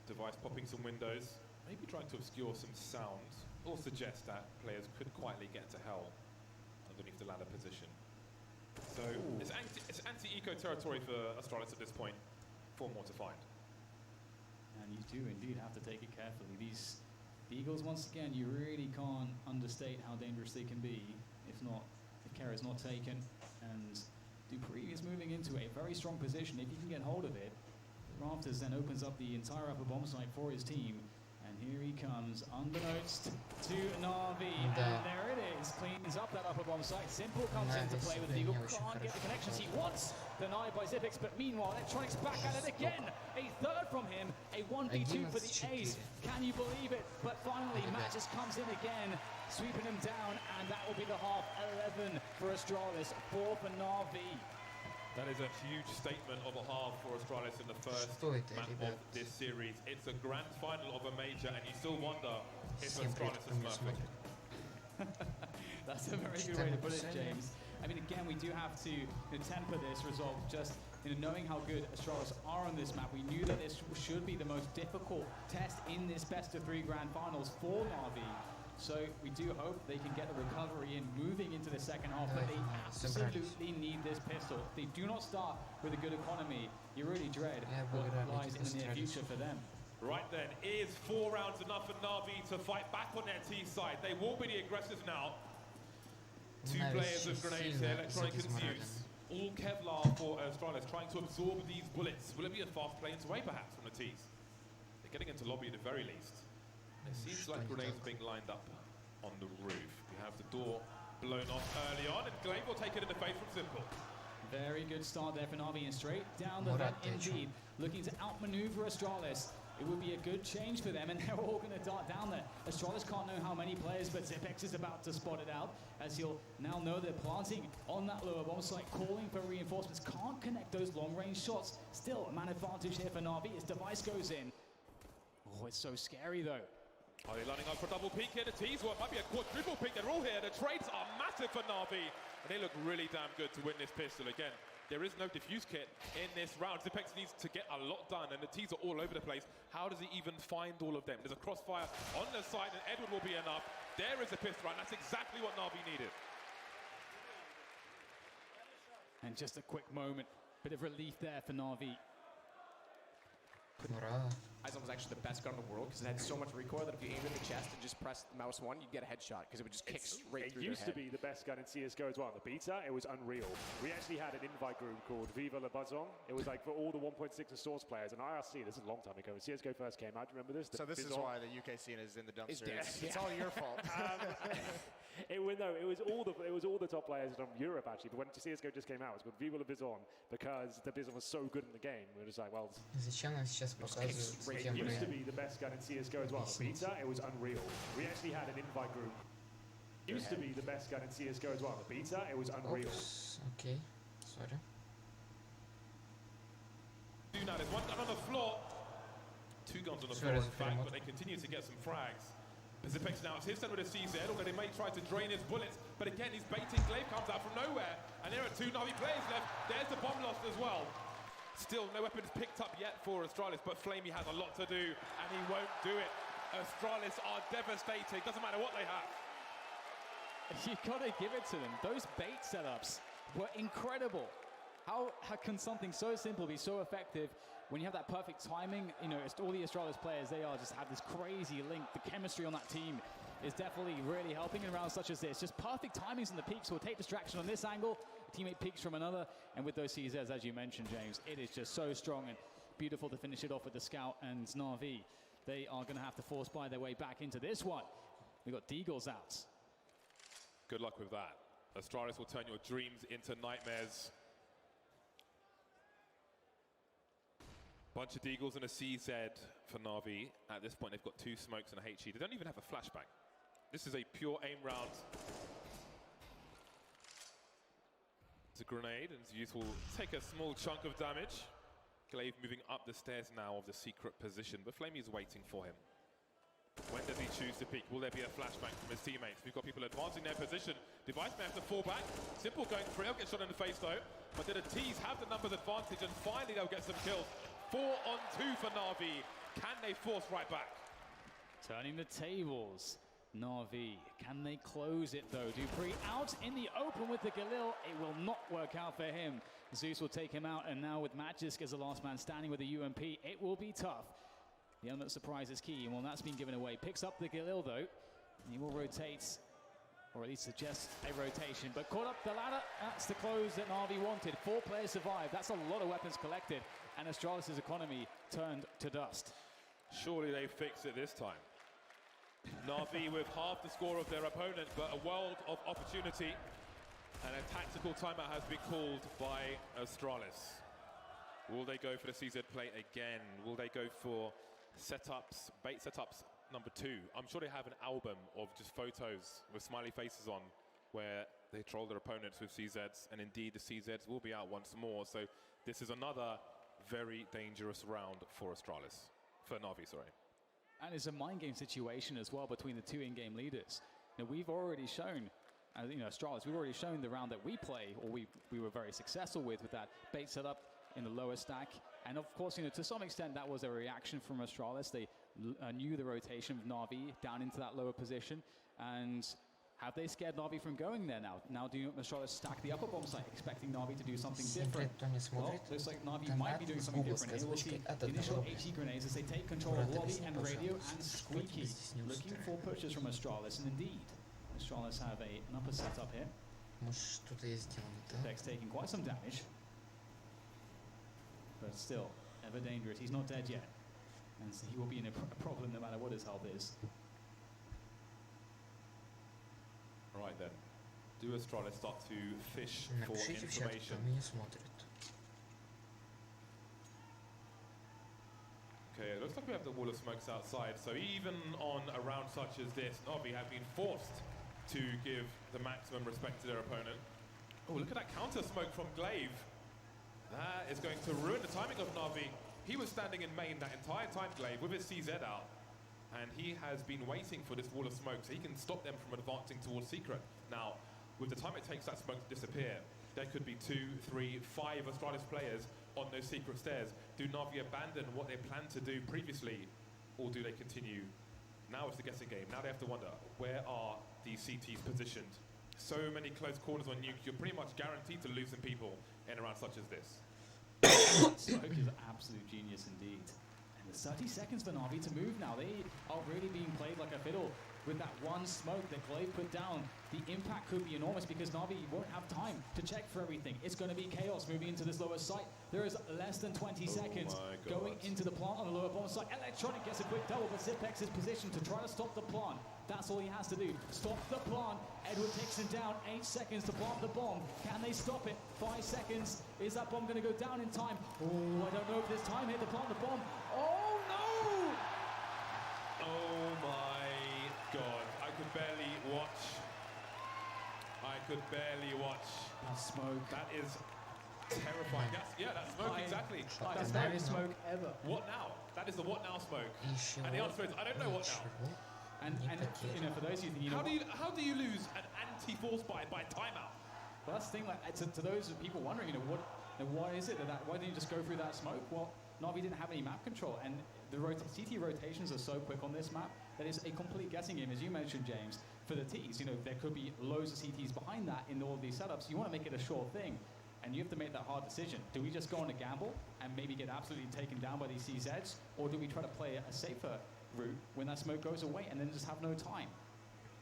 Device popping some windows, maybe trying to obscure some sounds, or suggest that players could quietly get to hell underneath the ladder position. So it's anti-eco territory for Australis at this point. 4 more to find. And you do indeed have to take it carefully. These Eagles, once again, you really can't understate how dangerous they can be if care is not taken. And Dupree is moving into a very strong position. If he can get hold of it, Rafters then opens up the entire upper bomb site for his team, and Here he comes, unbeknownst to Navi, and there it is, cleans up that upper bomb site. Simple comes into play with the Eagle, can't get the connections he wants, denied by Zipix, but meanwhile Electronics back at it again, a third from him, a 1v2 for the ace, can you believe it? But finally Matt just comes in again, sweeping him down, and that will be the half. 11 for Australis, 4 for Navi. That is a huge statement of a half for Australis in the first map of this series. It's a grand final of a major, and you still wonder if Australis is smurfing. That's a very good way to put it, James. I mean, again, we do have to temper this result. Just knowing how good Australis are on this map, we knew that this should be the most difficult test in this best-of-3 grand finals for Navi. So we do hope they can get the recovery in moving into the second half, but they absolutely need this pistol. If they do not start with a good economy, you really dread what lies in the near future for them. Right then, is 4 rounds enough for Navi to fight back on their T side? They will be the aggressors now. 2 players with grenades here, Electronic and Zeus. All Kevlar for Australis, trying to absorb these bullets. Will it be a fast plane away perhaps from the T's? They're getting into lobby at the very least. It seems like grenades are being lined up on the roof. We have the door blown off early on, and Glaive will take it in the face from Simple. Very good start there for Navi, and straight down the vent indeed, looking to outmaneuver Australis. It would be a good change for them, and they're all going to dart down there. Australis can't know how many players, but Zipex is about to spot it out, as he'll now know they're planting on that lower bomb site, calling for reinforcements. Can't connect those long-range shots. Still a man advantage here for Navi. His device goes in. Oh, it's so scary though. Are they lining up for a double peak here? The T's, well, it might be a quadruple peak. They're all here. The trades are massive for Navi, and they look really damn good to win this pistol. Again, there is no diffuse kit in this round. Zipex needs to get a lot done, and the T's are all over the place. How does he even find all of them? There's a crossfire on the side, and Edward will be enough. There is a pistol round. That's exactly what Navi needed. And just a quick moment, bit of relief there for Navi. Izon was actually the best gun in the world because it had so much recoil that if you aimed at the chest and just pressed mouse 1, you'd get a headshot because it would just kick straight through their head. It used to be the best gun in CSGO as well. The beta, it was unreal. We actually had an invite group called Viva la Buzzon. It was like for all the 1.6 Source players. And IRC, this is a long time ago, when CSGO first came out, do you remember this? So this is why the UK scene is in the dumpster. It's all your fault. It was all the top players from Europe actually, but when CSGO just came out, it was called Viva la Buzzon because the Buzzon was so good in the game. We were just like, well, Зачем нам сейчас показывают? it used to be the best gun in CSGO as well. The beta, it was unreal. We actually had an invite group. It used to be the best gun in CSGO as well. The beta, it was unreal. Okay, sorry. Now there's one gun on the floor. 2 guns on the floor, in fact, but they continue to get some frags. Zipex now, it's his turn with a CZ, although they may try to drain his bullets, but again, he's baiting. Glaive comes out from nowhere, and there are 2 Navi players left. There's the bomb lost as well. Still, no weapons picked up yet for Australis, but Flamey has a lot to do, and he won't do it. Australis are devastating, doesn't matter what they have. You've got to give it to them. Those bait setups were incredible. How can something so simple be so effective when you have that perfect timing? You know, it's all the Australis players, they just have this crazy link. The chemistry on that team is definitely really helping in rounds such as this. Just perfect timings on the peaks will take distraction on this angle. Teammate peaks from another, and with those CZs, as you mentioned, James, it is just so strong and beautiful to finish it off with the Scout and Navi. They are going to have to force buy their way back into this one. We've got Deagles out. Good luck with that. Australis will turn your dreams into nightmares. Bunch of Deagles and a CZ for Navi. At this point, they've got 2 smokes and a HE. They don't even have a flashbang. This is a pure aim round. It's a grenade, and Zeus will take a small chunk of damage. Glaive moving up the stairs now of the secret position, but Flamey is waiting for him. When does he choose to peek? Will there be a flashbang from his teammates? We've got people advancing their position. Device may have to fall back. Simple going free. He'll get shot in the face though. But the T's have the numbers advantage, and finally they'll get some kills. 4 on 2 for Navi. Can they force right back? Turning the tables. Navi, can they close it though? Dupree out in the open with the Galil. It will not work out for him. Zeus will take him out, and now with Magisk as the last man standing with the UMP, it will be tough. The element of surprise is key, and well, that's been given away. Picks up the Galil though, and he will rotate, or at least suggest a rotation, but caught up the ladder. That's the close that Navi wanted. 4 players survived. That's a lot of weapons collected, and Australis' economy turned to dust. Surely they fix it this time. Navi with half the score of their opponent, but a world of opportunity. And a tactical timeout has been called by Australis. Will they go for the CZ play again? Will they go for setups, bait setups number 2? I'm sure they have an album of just photos with smiley faces on where they troll their opponents with CZs, and indeed the CZs will be out once more. So this is another very dangerous round for Australis, for Navi, sorry. And it's a mind game situation as well between the two in-game leaders. Now, we've already shown, Australis, we've already shown the round that we play, or we were very successful with that bait setup in the lower stack. And of course, to some extent, that was a reaction from Australis. They knew the rotation of Navi down into that lower position. And have they scared Navi from going there now? Now do Australis stack the upper bomb site, expecting Navi to do something different? Well, looks like Navi might be doing something different here. We'll see initial HE grenades as they take control of lobby and radio and squeaky. Looking for pushes from Australis, and indeed, Australis have an upper setup here. Dex taking quite some damage. But still, ever dangerous. He's not dead yet. And so he will be in a problem no matter what his health is. Right then, do Australis start to fish for information? Okay, it looks like we have the wall of smokes outside, so even on a round such as this, Navi have been forced to give the maximum respect to their opponent. Oh, look at that counter smoke from Glaive. That is going to ruin the timing of Navi. He was standing in main that entire time, Glaive, with his CZ out. And he has been waiting for this wall of smoke so he can stop them from advancing towards Secret. Now, with the time it takes that smoke to disappear, there could be 2, 3, 5 Australis players on those secret stairs. Do Navi abandon what they planned to do previously, or do they continue? Now it's the guessing game. Now they have to wonder, where are these CTs positioned? So many close corners on Nuke, you're pretty much guaranteed to lose some people in a round such as this. Smoke is absolute genius indeed. There's 30 seconds for Navi to move now. They are really being played like a fiddle with that one smoke that Glaive put down. The impact could be enormous because Navi won't have time to check for everything. It's going to be chaos moving into this lower site. There is less than 20 seconds going into the plant on the lower bomb site. Electronic gets a quick double, but Zipex is positioned to try to stop the plant. That's all he has to do. Stop the plant. Edward takes him down. 8 seconds to plant the bomb. Can they stop it? 5 seconds. Is that bomb going to go down in time? Oh, I don't know if there's time here to plant the bomb. Oh, no! Oh, my God. I could barely watch. I could barely watch. That smoke. That is terrifying. That's smoke, exactly. That's the most smoke ever. What now? That is the what now smoke. And the answer is, I don't know what now. And for those of you, how do you lose an anti-force by timeout? Well, that's the thing. Like, to those people wondering, what is it why didn't you just go through that smoke? Well, Navi didn't have any map control, and the CT rotations are so quick on this map that it's a complete guessing game, as you mentioned, James. For the Ts, there could be loads of CTs behind that in all of these setups. You want to make it a sure thing, and you have to make that hard decision. Do we just go on a gamble and maybe get absolutely taken down by these CZs, or do we try to play a safer route when that smoke goes away and then just have no time?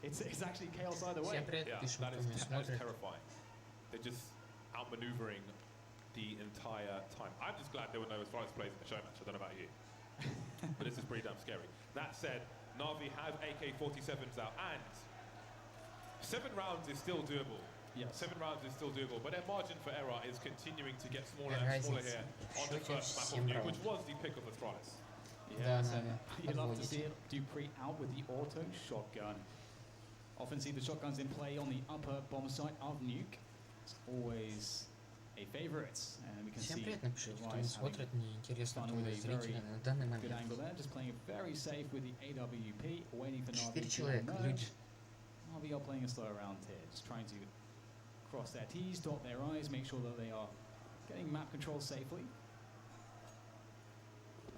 It's actually chaos either way. Yeah, that is terrifying. They're just outmaneuvering the entire time. I'm just glad there were no Australis players in the show match. I don't know about you. But this is pretty damn scary. That said, Navi have AK-47s out, and 7 rounds is still doable. Yes. 7 rounds is still doable, but their margin for error is continuing to get smaller and smaller here on the first map of Nuke, which was the pick of Australis. Yes, and you'd love to see it. Dupree out with the auto shotgun. Often see the shotguns in play on the upper bomb site of Nuke. It's always a favorite, and we can see смотрят, неинтересно, кто зрители на данный момент. Good angle there, just playing very safe with the AWP, waiting for Navi 4 человека, люди. Navi are playing a slow round here, just trying to cross their T's, dot their I's, make sure that they are getting map control safely.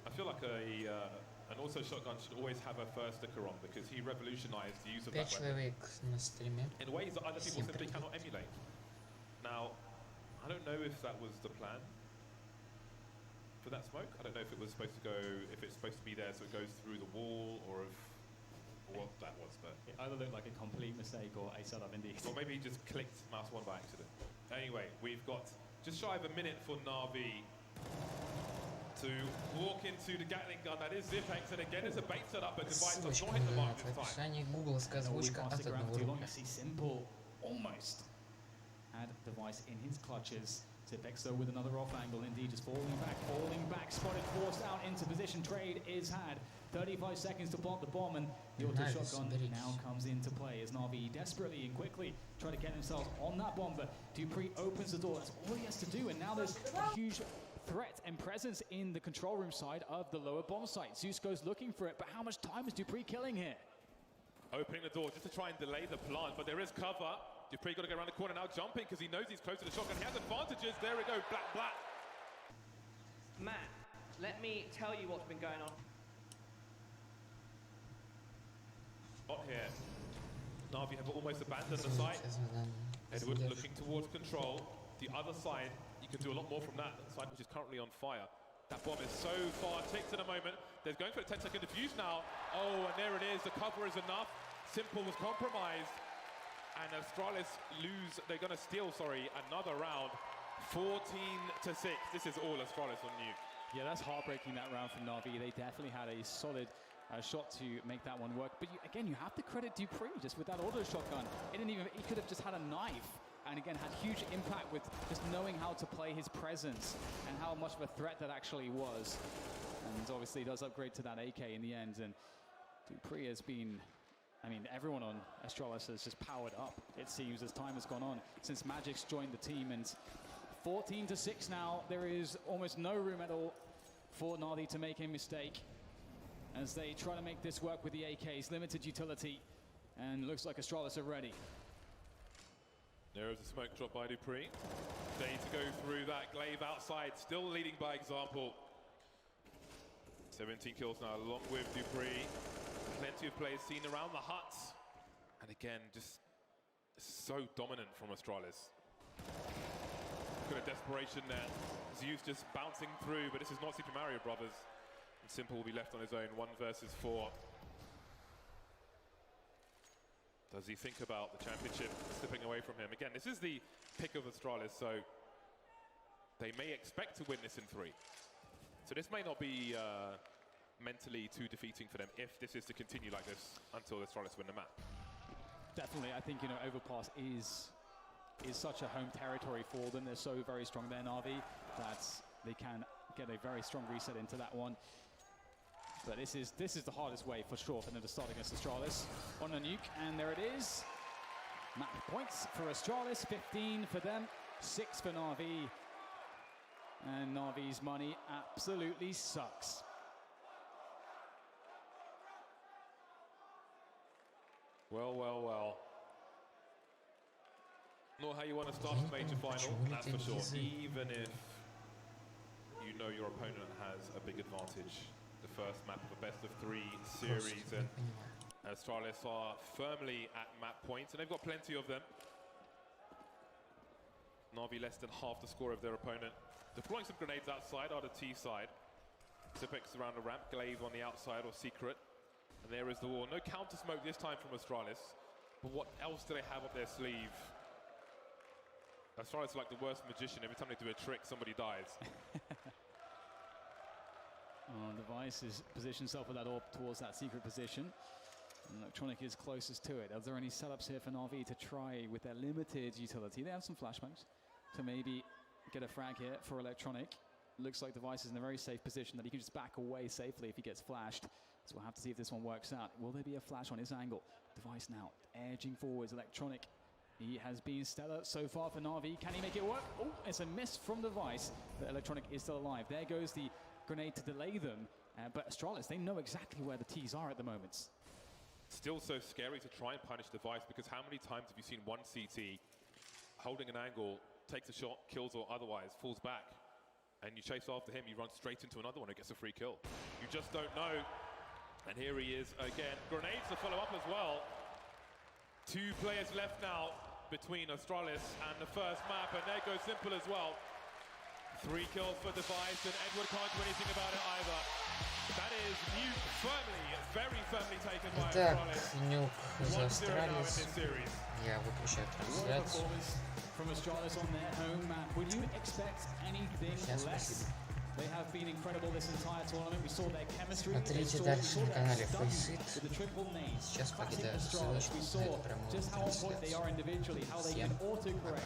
I feel like an auto shotgun should always have a first sticker on because he revolutionized the use of that weapon in ways that other people simply cannot emulate. Now, I don't know if that was the plan for that smoke. I don't know if it was supposed to go, if it's supposed to be there so it goes through the wall, or what that was. But it either looked like a complete mistake or a setup indeed. Or maybe he just clicked mouse 1 by accident. Anyway, we've got just shy of a minute for Navi to walk into the Gatling gun. That is Zipex, and again it's a bait setup, but Device does not hit the mark this time. Описание гугловская озвучка от одного рука. Simple almost had Device in his clutches. Zipex though with another off angle, indeed just falling back, spotted, forced out into position. Trade is had. 35 seconds to plant the bomb, and the auto shotgun now comes into play as Navi desperately and quickly try to get themselves on that bomb, but dupreeh opens the door. That's all he has to do, and now there's a huge threat and presence in the control room side of the lower bomb site. Zeus goes looking for it, but how much time is dupreeh killing here? Opening the door just to try and delay the plant, but there is cover. dupreeh got to go around the corner now, jumping because he knows he's close to the shotgun. He has advantages. There we go, black. Matt, let me tell you what's been going on. Here, Navi have almost abandoned the site. Edward looking towards control. The other side, you can do a lot more from that side, which is currently on fire. That bomb is so far ticked at the moment. They're going for a 10-second defuse now. Oh, and there it is. The cover is enough. Simple was compromised. And Australis lose. They're going to steal, another round. 14-6. This is all Australis on you. Yeah, that's heartbreaking, that round for Navi. They definitely had a solid shot to make that one work. But again, you have to credit dupreeh just with that auto shotgun. He could have just had a knife, and again had huge impact with just knowing how to play his presence and how much of a threat that actually was. And obviously does upgrade to that AK in the end. And dupreeh has been, everyone on Australis has just powered up, it seems, as time has gone on since Magic's joined the team. And 14-6 now. There is almost no room at all for Navi to make a mistake as they try to make this work with the AKs. Limited utility, and looks like Australis are ready. There is a smoke drop by dupreeh. Day to go through that. Glaive outside, still leading by example. 17 kills now, along with dupreeh. Plenty of players seen around the hut. And again, just so dominant from Australis. Got a desperation there. Zeus just bouncing through, but this is not Super Mario Brothers. And Simple will be left on his own, 1 versus 4. Does he think about the championship slipping away from him? Again, this is the pick of Australis, so they may expect to win this in 3. So this may not be mentally too defeating for them if this is to continue like this until Australis win the map. Definitely, I think, Overpass is such a home territory for them. They're so very strong there, Navi, that they can get a very strong reset into that one. But this is the hardest way for sure for them to start against Australis on a nuke, and there it is. Map points for Australis, 15 for them, 6 for Navi, and Navi's money absolutely sucks. Well. Not how you want to start a major final, that's for sure. Even if you know your opponent has a big advantage. The first map of a best-of-3 series, and Australis are firmly at map points, and they've got plenty of them. Navi less than half the score of their opponent. Deploying some grenades outside are the T side. Zipex around the ramp, Glaive on the outside or secret. And there is the wall. No counter smoke this time from Australis. But what else do they have up their sleeve? Australis are like the worst magician. Every time they do a trick, somebody dies. Device is positioned himself with that orb towards that secret position. And Electronic is closest to it. Are there any setups here for Navi to try with their limited utility? They have some flashbangs to maybe get a frag here for Electronic. Looks like Device is in a very safe position that he can just back away safely if he gets flashed. So we'll have to see if this one works out. Will there be a flash on his angle? Device now edging forwards. Electronic, he has been stellar so far for Navi. Can he make it work? Oh, it's a miss from Device, but Electronic is still alive. There goes the grenade to delay them. But Australis, they know exactly where the T's are at the moment. Still so scary to try and punish Device, because how many times have you seen one CT holding an angle, takes a shot, kills or otherwise, falls back, and you chase after him, you run straight into another one who gets a free kill. You just don't know. And here he is again. Grenades to follow up as well. 2 players left now between Australis and the first map, and there goes Simple as well. 3 kills for Device, and Edward can't do anything about it either. That is nuke firmly, very firmly taken by Australis. Нюк за Australis. Я выключаю трансляцию. From Australis on their home map. Would you expect anything less They have been incredible this entire tournament. We saw their chemistry. Смотрите дальше на канале Faceit. Сейчас покидаю ссылочку на эту прямую трансляцию. Всем пока.